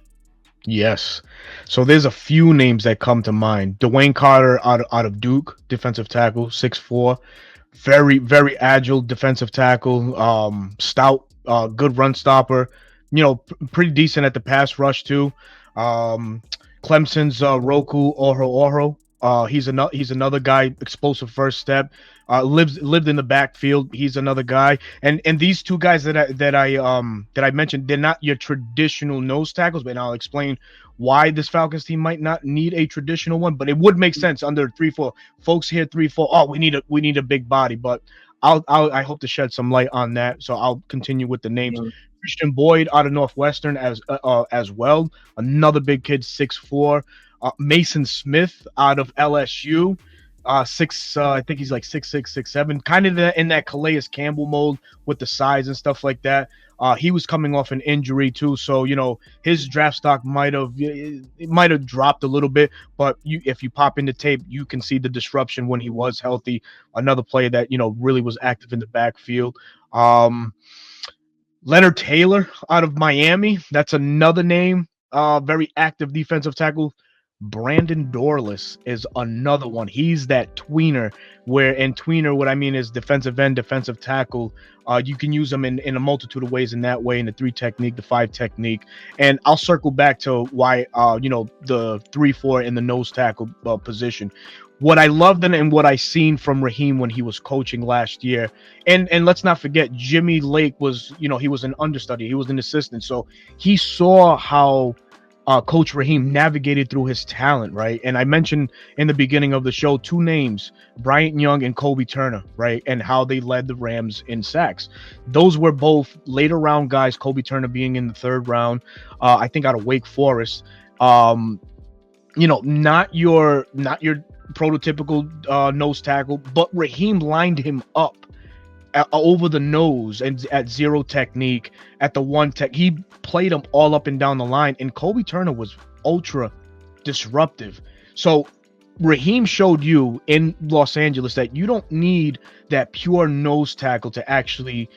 Yes. So there's a few names that come to mind. Dwayne Carter out of Duke, defensive tackle, 6'4", very, very agile defensive tackle, stout, good run stopper, pretty decent at the pass rush too. Clemson's Roku Oro. He's another guy, explosive first step. Lived in the backfield. He's another guy, and these two guys that I mentioned, they're not your traditional nose tackles, but I'll explain why this Falcons team might not need a traditional one, but it would make sense under 3-4. Folks here 3-4. Oh, we need a big body, but I hope to shed some light on that. So I'll continue with the names. Christian Boyd out of Northwestern as well, another big kid, 6'4". Mason Smith out of LSU. I think he's like 6'6", 6'7", kind of in that Calais Campbell mold with the size and stuff like that. He was coming off an injury too, so his draft stock might have dropped a little bit. But if you pop into tape, you can see the disruption when he was healthy. Another player that really was active in the backfield. Leonard Taylor out of Miami, that's another name. Very active defensive tackle. Brandon Dorless is another one. He's that tweener, what I mean is defensive end, defensive tackle. You can use them in a multitude of ways in that way, in the 3 technique, the 5 technique. And I'll circle back to why, the 3-4 in the nose tackle position. What I loved and what I seen from Raheem when he was coaching last year, and let's not forget, Jimmy Lake was, he was an understudy. He was an assistant. So he saw how Coach Raheem navigated through his talent, right? And I mentioned in the beginning of the show 2 names, Bryant Young and Kobe Turner, right? And how they led the Rams in sacks. Those were both later round guys, Kobe Turner being in the 3rd round, I think out of Wake Forest. Not your prototypical nose tackle, but Raheem lined him up over the nose and at 0 technique, at the 1 tech. He played him all up and down the line, and Kobe Turner was ultra disruptive. So Raheem showed you in Los Angeles that you don't need that pure nose tackle to actually,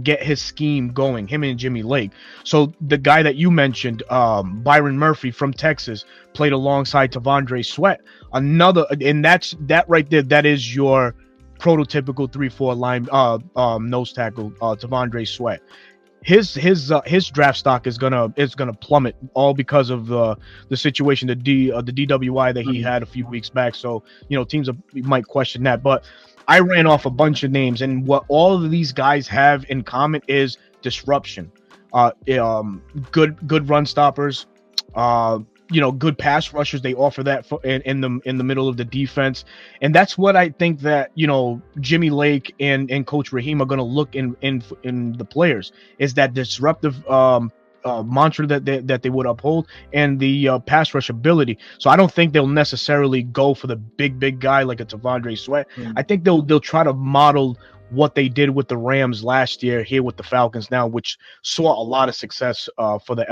get his scheme going, him and Jimmy Lake. So the guy that you mentioned, Byron Murphy from Texas, played alongside Tavondre Sweat. Another, and that right there, that is your prototypical 3-4 line nose tackle, Tavondre Sweat. His draft stock is gonna plummet, all because of the situation, the DWI that he had a few weeks back. So teams might question that, but I ran off a bunch of names, and what all of these guys have in common is disruption. Good run stoppers. Good pass rushers. They offer that in the middle of the defense, and that's what I think that Jimmy Lake and Coach Raheem are going to look in the players, is that disruptive mantra that they would uphold, and the pass rush ability. So I don't think they'll necessarily go for the big guy like a Tavondre Sweat. I think they'll try to model what they did with the Rams last year here with the Falcons now, which saw a lot of success for the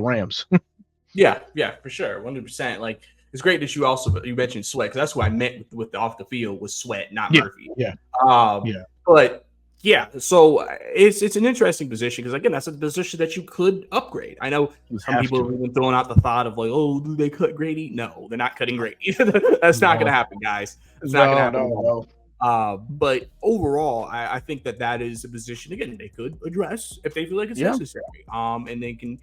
Rams. Yeah, for sure, 100%. Like, it's great that you mentioned Sweat, because that's what I meant with the off the field was Sweat, not Murphy. But yeah, so it's an interesting position, because again, that's a position that you could upgrade. I know some people have even thrown out the thought of like, oh, do they cut Grady? No, they're not cutting Grady. That's not going to happen, guys. It's not going to happen. But overall, I think that is a position again they could address if they feel like it's necessary. And they can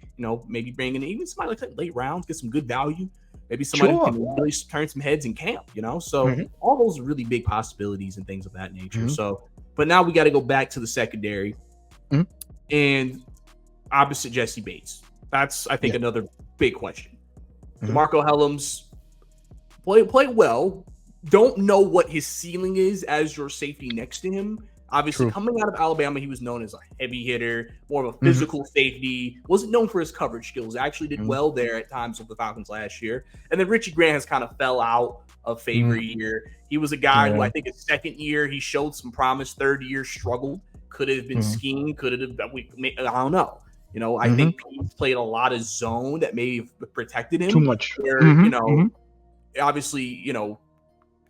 maybe bring in even somebody like that late rounds, get some good value. Maybe somebody who can really turn some heads in camp. So all those are really big possibilities and things of that nature. So, but now we got to go back to the secondary and opposite Jesse Bates. That's I think another big question. DeMarco Hellams played well. Don't know what his ceiling is as your safety next to him. Obviously, coming out of Alabama, he was known as a heavy hitter, more of a physical safety. Wasn't known for his coverage skills. Actually did well there at times with the Falcons last year. And then Richie Grant has kind of fell out of favor here. He was a guy who I think his second year, he showed some promise. Third year struggled. Could have been schemed. Could have. I don't know. I think he's played a lot of zone that may have protected him. Too much. Where, obviously,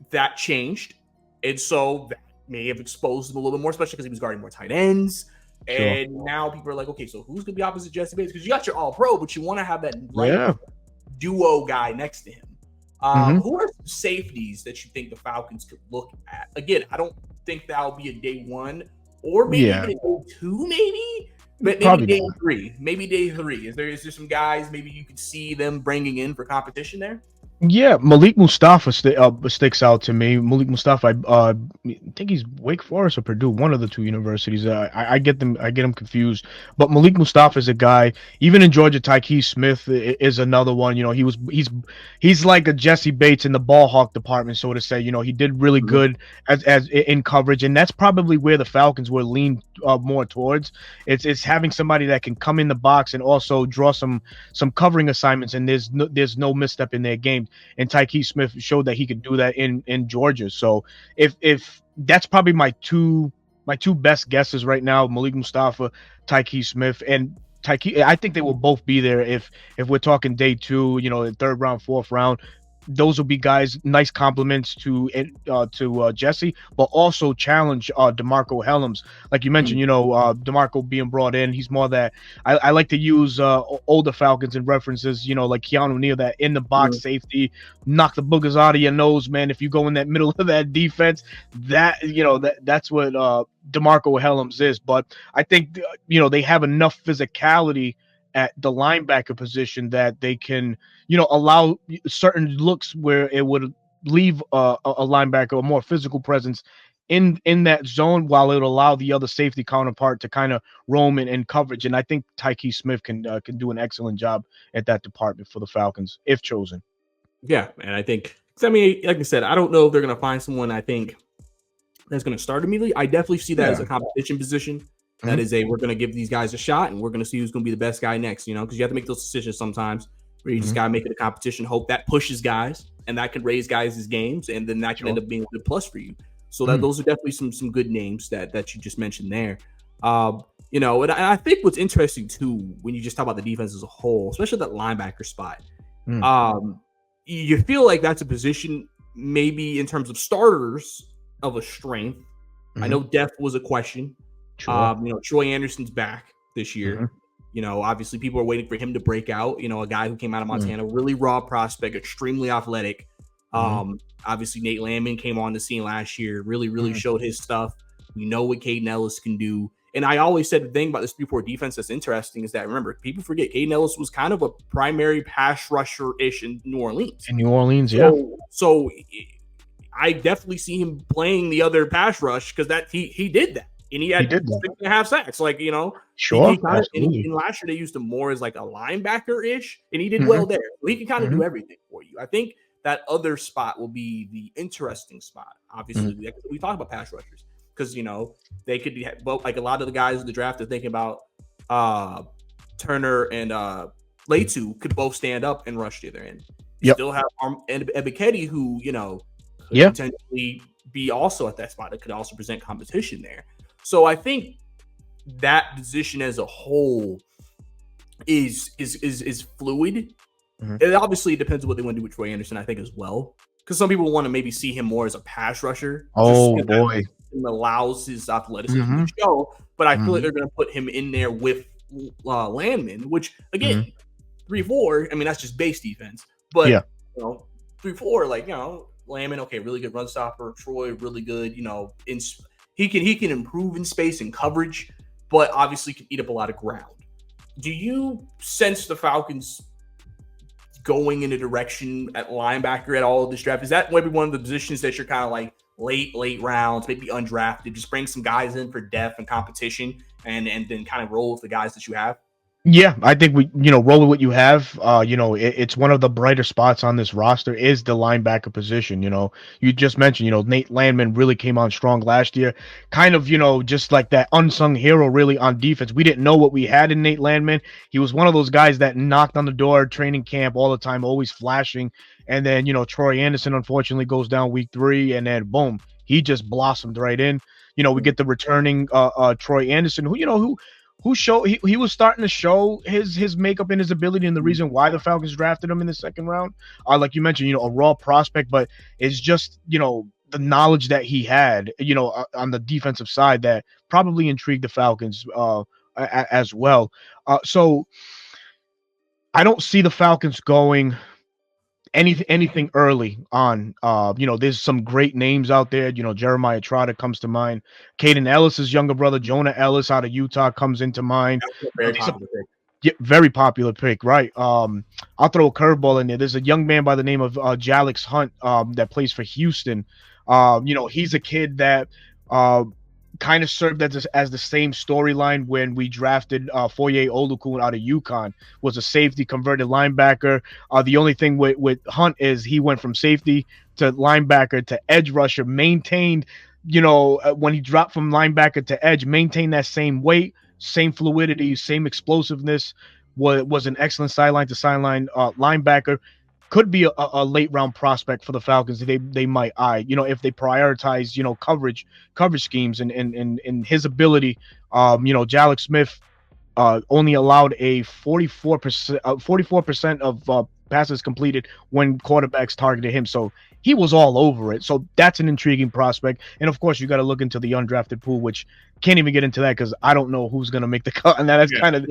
that changed. And so that may have exposed him a little bit more, especially because he was guarding more tight ends. And now people are like, okay, so who's going to be opposite Jesse Bates? Because you got your all-pro, but you want to have that duo guy next to him. Who are some safeties that you think the Falcons could look at? Again, I don't think that'll be a day one or maybe even a day two, maybe. But maybe day three. Maybe day three. Is there some guys maybe you could see them bringing in for competition there? Yeah, Malik Mustafa sticks out to me. Malik Mustafa, I think he's Wake Forest or Purdue, one of the two universities. I get them confused. But Malik Mustafa is a guy. Even in Georgia, Tyke Smith is another one. He's like a Jesse Bates in the ball hawk department, so to say. He did really good as in coverage, and that's probably where the Falcons were leaned more towards. It's having somebody that can come in the box and also draw some covering assignments, and there's no misstep in their game. And Tyke Smith showed that he could do that in Georgia. So if that's probably my two best guesses right now, Malik Mustafa, Tyke Smith, and Tyke, I think they will both be there if we're talking day two, third round, fourth round. Those will be guys, nice compliments to Jesse, but also challenge DeMarco Hellams. Like you mentioned, DeMarco being brought in, he's more that I like to use older Falcons in references, like Keanu Neal, that in the box safety, knock the boogers out of your nose, man. If you go in that middle of that defense, that's what DeMarco Hellams is. But I think they have enough physicality at the linebacker position that they can, allow certain looks where it would leave a linebacker a more physical presence in that zone, while it would allow the other safety counterpart to kind of roam in coverage. And I think Tyke Smith can do an excellent job at that department for the Falcons if chosen. Yeah, and I think, like I said, I don't know if they're going to find someone I think that's going to start immediately. I definitely see that as a competition position. That is we're going to give these guys a shot, and we're going to see who's going to be the best guy next, because you have to make those decisions sometimes where you just got to make it a competition, hope that pushes guys, and that can raise guys' games, and then that can end up being a good plus for you. So that those are definitely some good names that you just mentioned there. And I think what's interesting, too, when you just talk about the defense as a whole, especially that linebacker spot, you feel like that's a position maybe in terms of starters of a strength. I know depth was a question. Troy Anderson's back this year. Obviously people are waiting for him to break out. A guy who came out of Montana, really raw prospect, extremely athletic. Obviously Nate Landman came on the scene last year, really showed his stuff. We know what Caden Ellis can do. And I always said the thing about this 3-4 defense that's interesting is that, remember, people forget Caden Ellis was kind of a primary pass rusher-ish in New Orleans. So I definitely see him playing the other pass rush because he did that. And he had 6.5 sacks. And last year they used him more as like a linebacker-ish, and he did well there. So he can kind of do everything for you. I think that other spot will be the interesting spot. Obviously, we talk about pass rushers because they could be both. Like a lot of the guys in the draft are thinking about Turner and Latu could both stand up and rush to their end. You still have Ebiketie, who could potentially be also at that spot. It could also present competition there. So I think that position as a whole is fluid. It obviously depends on what they want to do with Troy Anderson, I think, as well. Because some people want to maybe see him more as a pass rusher. Oh, boy. It allows his athleticism to show. But I feel like they're going to put him in there with Landman, which, again, 3-4, I mean, that's just base defense. But, 3-4, Landman, okay, really good run stopper. Troy, really good. He can improve in space and coverage, but obviously can eat up a lot of ground. Do you sense the Falcons going in a direction at linebacker at all of this draft? Is that maybe one of the positions that you're kind of like late rounds, maybe undrafted, just bring some guys in for depth and competition and then kind of roll with the guys that you have? Yeah, I think we, roll with what you have. It's one of the brighter spots on this roster is the linebacker position. You just mentioned, Nate Landman really came on strong last year, kind of, just like that unsung hero really on defense. We didn't know what we had in Nate Landman. He was one of those guys that knocked on the door training camp all the time, always flashing. And then, Troy Anderson unfortunately goes down week 3, and then boom, he just blossomed right in. We get the returning Troy Anderson, who was starting to show his makeup and his ability, and the reason why the Falcons drafted him in the 2nd round. Like you mentioned, a raw prospect, but it's just, the knowledge that he had, on the defensive side that probably intrigued the Falcons as well. So I don't see the Falcons going anything early on. There's some great names out there. Jeremiah Trotter comes to mind. Caden Ellis's younger brother, Jonah Ellis out of Utah, comes into mind. Very popular pick. Yeah, very popular pick, right? I'll throw a curveball in there. There's a young man by the name of Jalix Hunt that plays for Houston. He's a kid that kind of served as the same storyline when we drafted Foye Oluokun out of UConn. Was a safety converted linebacker. The only thing with Hunt is he went from safety to linebacker to edge rusher, maintained, when he dropped from linebacker to edge, maintained that same weight, same fluidity, same explosiveness, was an excellent sideline to sideline linebacker. Could be a late round prospect for the Falcons. They might eye, if they prioritize, coverage schemes and his ability. Jalix Smith only allowed a 44% of passes completed when quarterbacks targeted him. So he was all over it. So that's an intriguing prospect. And of course, you got to look into the undrafted pool, which can't even get into that because I don't know who's going to make the cut. And that's kind of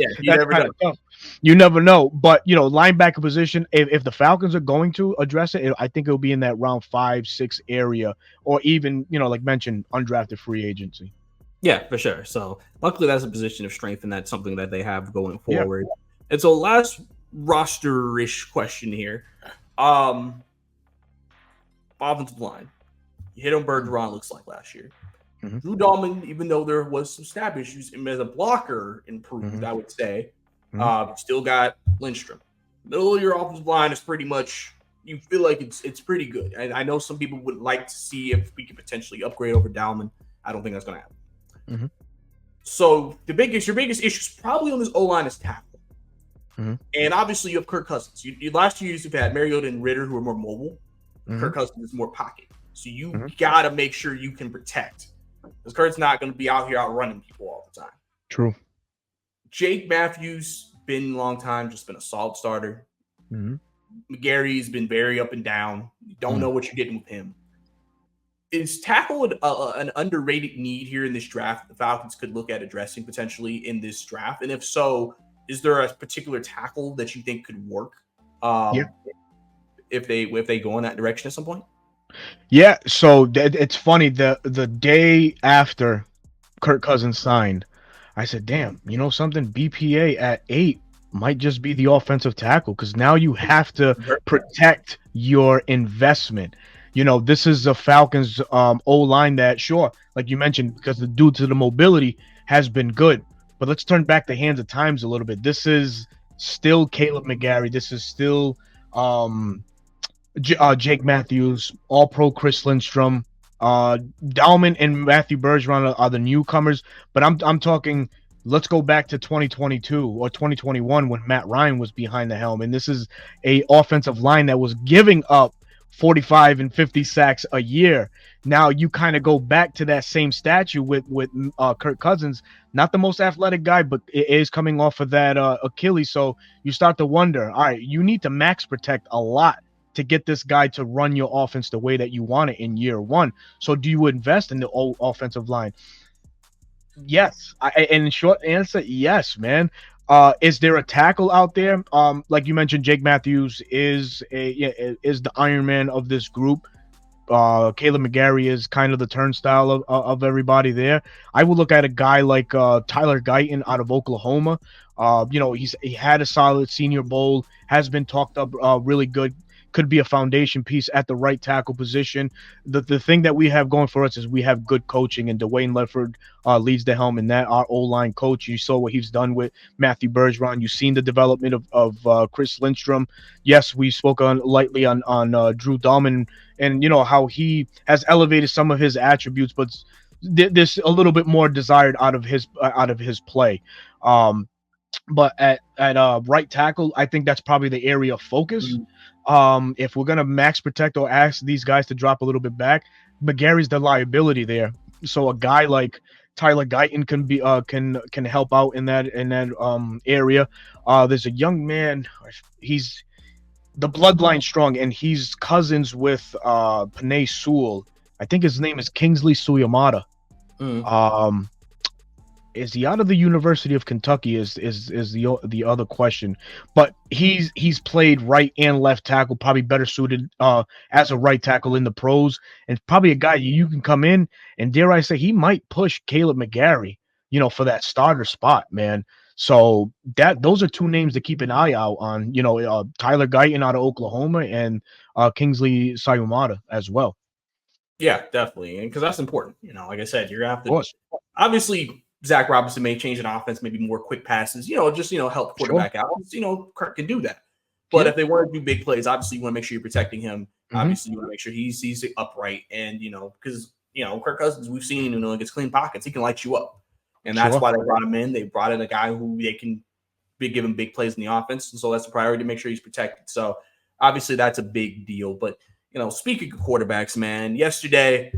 tough. You never know. But, linebacker position, if the Falcons are going to address it, I think it'll be in that round 5-6 area, or even, like mentioned, undrafted free agency. Yeah, for sure. So luckily that's a position of strength, and that's something that they have going forward. Yeah. And so last roster-ish question here. Offensive line. You hit on Bergeron, looks like last year. Mm-hmm. Drew Dahlman, even though there was some snap issues, as a blocker improved, I would say. Mm-hmm. Still got Lindstrom. Middle of your offensive line is pretty much, you feel like it's pretty good. And I know some people would like to see if we could potentially upgrade over Dahlman. I don't think that's going to happen. Mm-hmm. So your biggest issue is probably on this O-line is tackle. Mm-hmm. And obviously you have Kirk Cousins. Last 2 years you've had Mariota and Ritter who are more mobile. Mm-hmm. Kirk Cousins is more pocket. So you got to make sure you can protect. Because Kirk's not going to be out here outrunning people all the time. True. Jake Matthews, been a long time, just been a solid starter. Mm-hmm. McGarry's been very up and down. You don't know what you're getting with him. Is tackle an underrated need here in this draft the Falcons could look at addressing potentially in this draft? And if so, is there a particular tackle that you think could work if they go in that direction at some point? Yeah, so it's funny. The day after Kirk Cousins signed, I said, damn, something, BPA at 8 might just be the offensive tackle, because now you have to protect your investment. This is a Falcons O-line that, sure, like you mentioned, because due to the mobility has been good. But let's turn back the hands of times a little bit. This is still Caleb McGarry. This is still Jake Matthews, All-Pro Chris Lindstrom. Dahlman and Matthew Bergeron are the newcomers. But I'm talking, let's go back to 2022 or 2021 when Matt Ryan was behind the helm. And this is a offensive line that was giving up 45 and 50 sacks a year. Now you kind of go back to that same statue with Kirk Cousins, not the most athletic guy, but it is coming off of that Achilles. So you start to wonder, all right, you need to max protect a lot to get this guy to run your offense the way that you want it in year one. So do you invest in the offensive line? Yes. And short answer, yes, man. Is there a tackle out there? Like you mentioned, Jake Matthews is the Iron Man of this group. Caleb McGarry is kind of the turnstile of everybody there. I would look at a guy like Tyler Guyton out of Oklahoma. He had a solid Senior Bowl, has been talked up really good. Could be a foundation piece at the right tackle position. The thing that we have going for us is we have good coaching, and Dwayne Ledford leads the helm in that. Our O-line coach, you saw what he's done with Matthew Bergeron. You've seen the development of Chris Lindstrom. Yes, we spoke lightly on Drew Dahlman, and how he has elevated some of his attributes, but there's a little bit more desired out of his play. But at right tackle, I think that's probably the area of focus. If we're gonna max protect or ask these guys to drop a little bit back, McGarry's the liability there. So a guy like Tyler Guyton can help out in that area. There's a young man, he's the bloodline strong, and he's cousins with Panay Sewell. I think his name is Kingsley Suyamata. Is he out of the University of Kentucky is the other question, but he's played right and left tackle, probably better suited as a right tackle in the pros, and probably a guy you can come in and, dare I say, he might push Caleb McGarry, for that starter spot, man. So those are two names to keep an eye out on, Tyler Guyton out of Oklahoma and Kingsley Sayumata as well. Yeah, definitely, and because that's important. Like I said, you're gonna have to obviously. Zach Robinson may change an offense, maybe more quick passes, just help quarterback out. Kirk can do that. But if they want to do big plays, obviously you want to make sure you're protecting him. Obviously you want to make sure he's upright, and because Kirk Cousins, we've seen against clean pockets, he can light you up, and that's why they brought him in. They brought in a guy who they can give him big plays in the offense, and so that's a priority to make sure he's protected. So obviously that's a big deal. But speaking of quarterbacks, man, yesterday.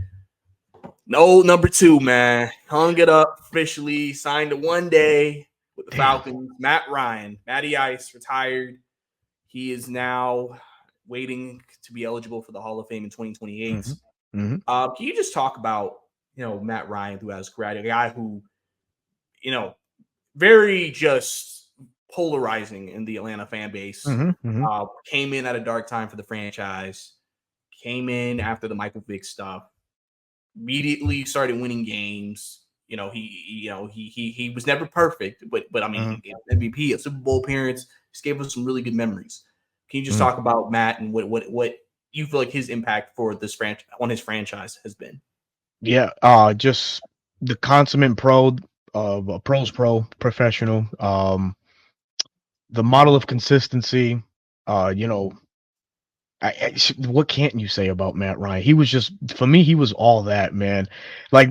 No, number 2, man. Hung it up officially. Signed a 1 day with the Falcons. Matt Ryan. Matty Ice retired. He is now waiting to be eligible for the Hall of Fame in 2028. Can you just talk about, Matt Ryan, who has a guy who, very just polarizing in the Atlanta fan base. Came in at a dark time for the franchise. Came in after the Michael Vick stuff. Immediately started winning games. He was never perfect, but I mean, he gave MVP, a Super Bowl appearance. Just gave us some really good memories. Can you just talk about Matt and what you feel like his impact for this on his franchise has been? Yeah, just the consummate pro, pros pro, professional. The model of consistency. What can't you say about Matt Ryan? He was just, for me, he was all that, man. Like,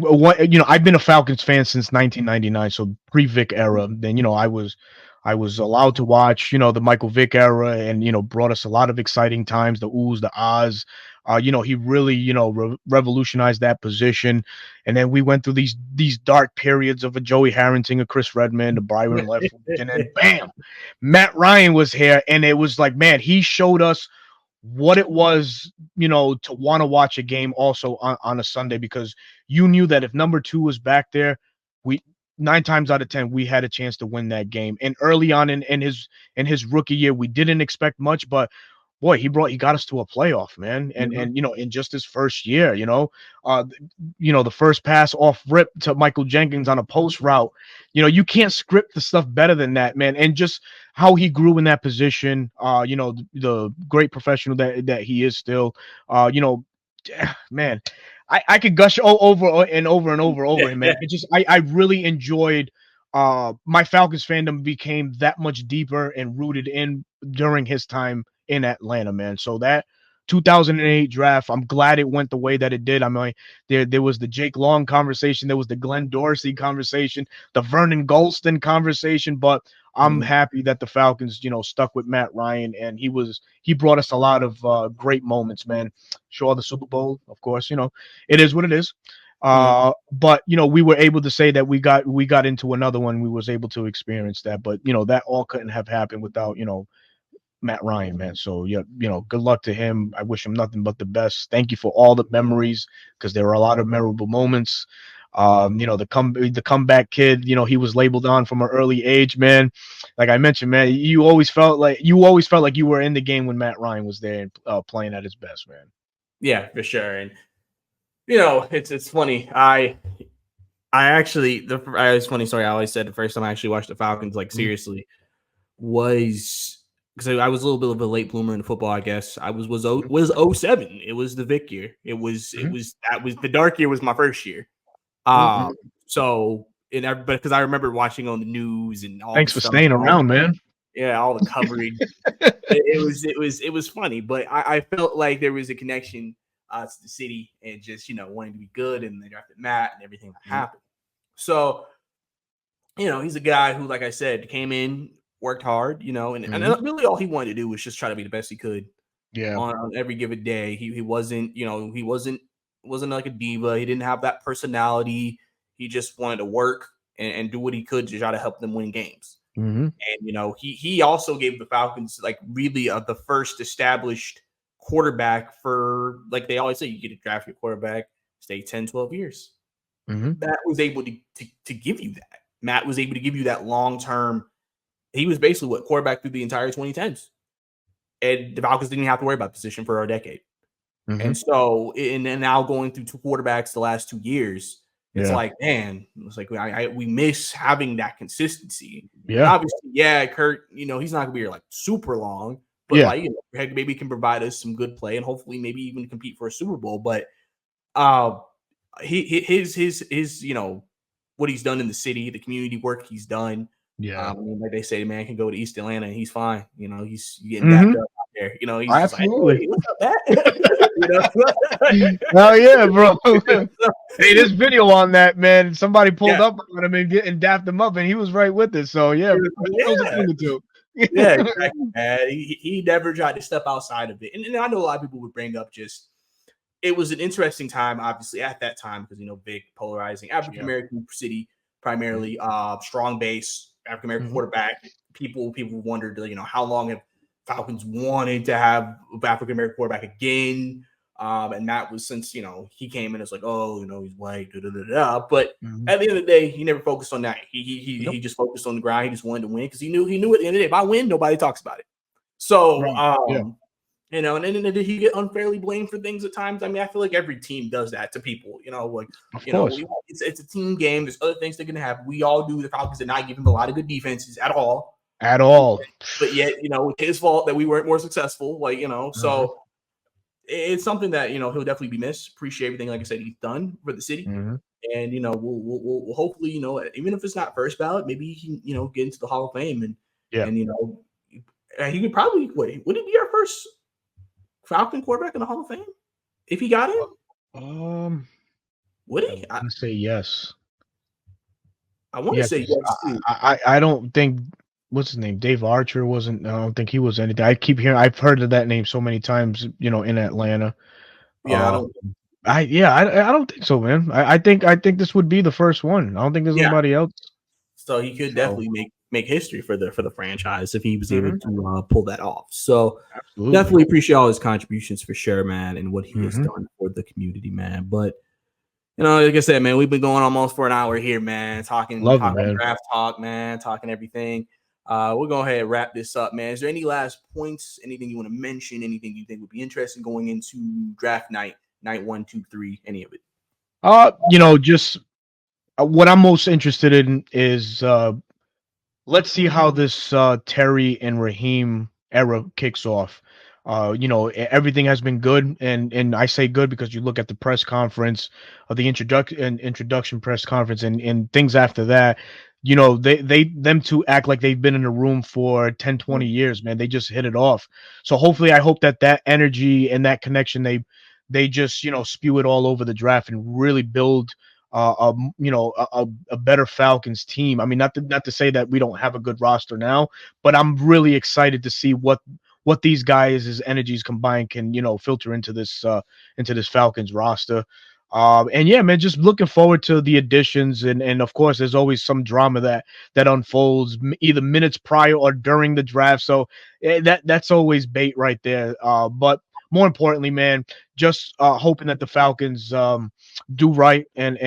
I've been a Falcons fan since 1999, so pre-Vic era. Then, I was allowed to watch, the Michael Vick era, and, brought us a lot of exciting times, the oohs, the ahs. He really, revolutionized that position. And then we went through these dark periods of a Joey Harrington, a Chris Redmond, a Byron Leftwich, and then bam, Matt Ryan was here, and it was like, man, he showed us what it was, to want to watch a game also on a Sunday, because you knew that if number 2 was back there, 9 times out of 10 we had a chance to win that game. And early on in his rookie year, we didn't expect much, but boy, he got us to a playoff, man. And in just his first year, the first pass off rip to Michael Jenkins on a post route, you can't script the stuff better than that, man. And just how he grew in that position, the great professional that he is still, man, I could gush over and over and over him, man. I really enjoyed my Falcons fandom became that much deeper and rooted in during his time in Atlanta, man. So that 2008 draft, I'm glad it went the way that it did. I mean, there was the Jake Long conversation, there was the Glenn Dorsey conversation, the Vernon Golston conversation, but I'm happy that the Falcons, stuck with Matt Ryan, and he brought us a lot of great moments, man. Sure, the Super Bowl, of course, it is what it is. But we were able to say that we got into another one. We was able to experience that, but that all couldn't have happened without Matt Ryan, man. So yeah, good luck to him. I wish him nothing but the best. Thank you for all the memories, because there were a lot of memorable moments. The comeback kid, he was labeled on from an early age, man. Like I mentioned, man, you always felt like you were in the game when Matt Ryan was there and playing at his best, man. Yeah, for sure. And it's funny. I actually it's funny. Sorry, I always said the first time I actually watched the Falcons like Mhm. seriously was because I was a little bit of a late bloomer in football. I guess I was '07. It was the Vic year. Mhm. That was the dark year was my first year. Mhm. Um, so but because I remember watching on the news and all the Thanks for stuff, staying around, man. all the coverage. It was funny, but I felt like there was a connection to the city and just wanting to be good, and they drafted Matt and everything that Mhm. happened. So he's a guy who, like I said, came in, worked hard, and Mhm. really all he wanted to do was just try to be the best he could Yeah. on every given day. He wasn't, he wasn't like a diva. He didn't have that personality. He just wanted to work and do what he could to try to help them win games. Mhm. And he also gave the Falcons like really the first established quarterback for, like they always say, you get to draft your quarterback, stay 10, 12 years. Mhm. Matt was able to give you that. Matt was able to give you that long term. He was basically what quarterback through the entire 2010s. And the Falcons didn't have to worry about position for a decade. And Mhm. so, and then now going through two quarterbacks the last 2 years, it's Yeah. like, man, it's like we miss having that consistency. And Yeah. obviously, yeah, Kurt, he's not gonna be here like super long, but Yeah. like, maybe can provide us some good play and hopefully maybe even compete for a Super Bowl. But uh, his what he's done in the city, the community work he's done. Yeah. Like they say, the man can go to East Atlanta and he's fine. He's getting dapped Mhm. up out there. He's just like, Absolutely. hey, what's up, Matt? Oh yeah, bro. Hey, there's video on that, man. Somebody pulled Yeah, up on him and dapped him up, and he was right with it. So yeah, he knows a yeah, thing or two. yeah, exactly. Man. He never tried to step outside of it, and I know a lot of people would bring up just it was an interesting time, obviously at that time because big polarizing African Yeah. American city primarily, strong base African American Mhm. quarterback. People wondered, how long have Falcons wanted to have African American quarterback again. And that was since he came in as like, oh, he's white, da, da, da, da. But Mhm. at the end of the day, he never focused on that. He Nope. just focused on the grind. He just wanted to win because he knew at the end of the day, if I win, nobody talks about it. So Right. Yeah. and then did he get unfairly blamed for things at times? I mean, I feel like every team does that to people. Like Of course. it's a team game. There's other things that can happen. We all do. The Falcons did not give him a lot of good defenses at all. At all. But yet, it's his fault that we weren't more successful. Mhm. So it's something that he'll definitely be missed. Appreciate everything, like I said, he's done for the city. Mhm. And we'll hopefully even if it's not first ballot, maybe he can get into the Hall of Fame Yeah. and he could probably would it be our first Falcon quarterback in the Hall of Fame? If he got in, Um, would I he? I, want to say yes. I want to Yeah, say 'cause yes too. I don't think what's his name? Dave Archer wasn't. I don't think he was anything. I keep hearing. I've heard of that name so many times. In Atlanta. Yeah, I Uh, don't. I don't think so, man. I think this would be the first one. I don't think there's Yeah, nobody else. so he could So, definitely make history for the franchise if he was able mhm, to pull that off. So absolutely. definitely appreciate all his contributions for sure, man, and what he has Mhm. done for the community, man. But like I said, man, we've been going almost for an hour here, man, talking Love it, talking man. draft talk, man, talking everything. We'll go ahead and wrap this up, man. Is there any last points? Anything you want to mention? Anything you think would be interesting going into draft night 1, 2, 3, any of it? Just what I'm most interested in is let's see how this Terry and Raheem era kicks off. Everything has been good, and I say good because you look at the press conference, the introduction press conference, and things after that. Them two act like they've been in a room for 10, 20 years, man. They just hit it off. So hopefully, I hope that energy and that connection they just spew it all over the draft and really build a better Falcons team. I mean, not to say that we don't have a good roster now, but I'm really excited to see what these guys' energies combined can filter into this Falcons roster. And yeah, man, just looking forward to the additions, and of course, there's always some drama that unfolds either minutes prior or during the draft. So that's always bait right there. But more importantly, man, just hoping that the Falcons do right and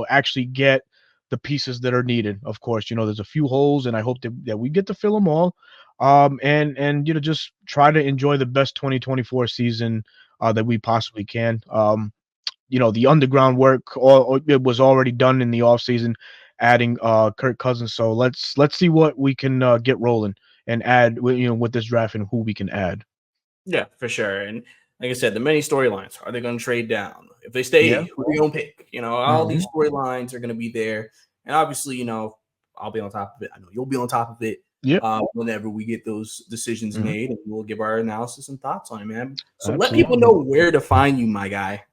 actually get the pieces that are needed. Of course, there's a few holes, and I hope that we get to fill them all. And just try to enjoy the best 2024 season that we possibly can. The underground work or it was already done in the offseason, adding Kirk Cousins. So let's see what we can get rolling and add with this draft and who we can add. Yeah, for sure. And like I said, the many storylines. Are they going to trade down? If they Yeah. stay, who are they going to pick? All Mhm. these storylines are going to be there. And obviously, I'll be on top of it. I know you'll be on top of it Yeah. whenever we get those decisions Mhm. made, and we'll give our analysis and thoughts on it, man. So let people Absolutely. know where to find you, my guy.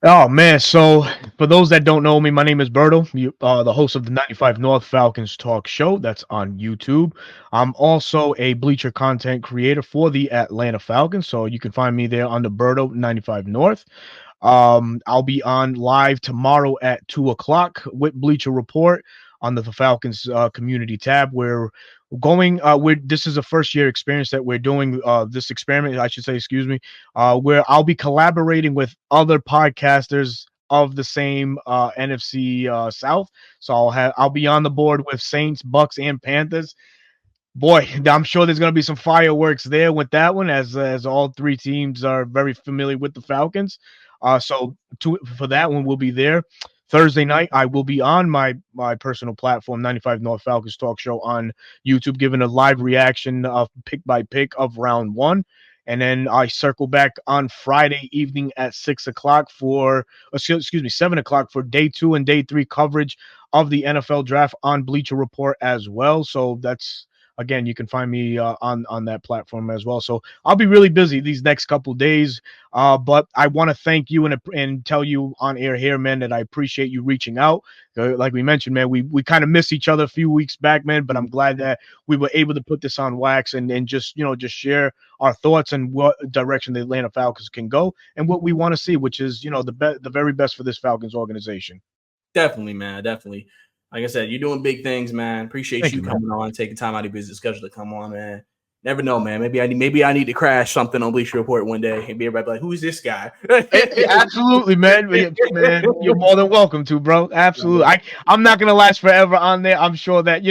Oh man, so for those that don't know me, my name is Berto, the host of the 95 North Falcons talk show that's on YouTube. I'm also a bleacher content creator for the Atlanta Falcons, so you can find me there under Berto 95 North. I'll be on live tomorrow at 2 o'clock with Bleacher Report on the Falcons community tab. We're going. This is a first year experience that we're doing. This experiment, I should say, excuse me. Where I'll be collaborating with other podcasters of the same NFC South. So I'll be on the board with Saints, Bucks, and Panthers. Boy, I'm sure there's going to be some fireworks there with that one, as all three teams are very familiar with the Falcons. For that one, we'll be there. Thursday night, I will be on my personal platform, 95 North Falcons Talk Show on YouTube, giving a live reaction of pick by pick of round one. And then I circle back on Friday evening at 6 o'clock excuse me, 7 o'clock for day 2 and day 3 coverage of the NFL draft on Bleacher Report as well. So that's, again, you can find me on that platform as well. So I'll be really busy these next couple days. But I want to thank you and tell you on air here, man, that I appreciate you reaching out. Like we mentioned, man, we kind of missed each other a few weeks back, man. But I'm glad that we were able to put this on wax and just share our thoughts and what direction the Atlanta Falcons can go and what we want to see, which is the very best for this Falcons organization. Definitely, man. Definitely. Like I said, you're doing big things, man. Appreciate Thank you you, man. coming on, taking time out of your busy schedule to come on, man. Never know, man. Maybe I need to crash something on Bleacher Report one day and be everybody like, "Who's this guy?" Absolutely, man. Man, you're more than welcome to, bro. Absolutely. I'm not gonna last forever on there. I'm sure that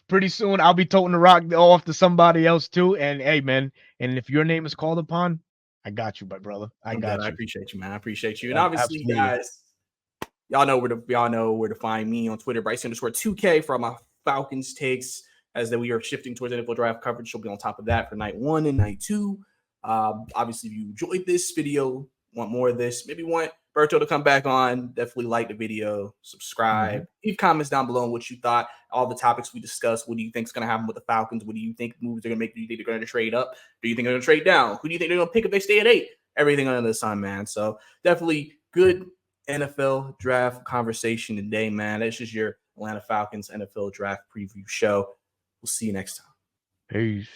pretty soon I'll be toting the rock off to somebody else too. And hey, man, and if your name is called upon, I got you, my brother. I I'm good. got I you. appreciate you, man. I appreciate you. And obviously, Absolutely. guys, y'all know where to find me on Twitter, Bryce_2K for my Falcons takes as that we are shifting towards NFL draft coverage. She'll be on top of that for night 1 and night 2. Obviously, if you enjoyed this video, want more of this, maybe want Berto to come back on, definitely like the video, subscribe, leave comments down below on what you thought, all the topics we discussed. What do you think is going to happen with the Falcons? What do you think moves they're going to make? Do you think they're going to trade up? Do you think they're going to trade down? Who do you think they're going to pick if they stay at 8? Everything under the sun, man. So definitely good NFL draft conversation today, man. This is your Atlanta Falcons NFL draft preview show. We'll see you next time. Peace.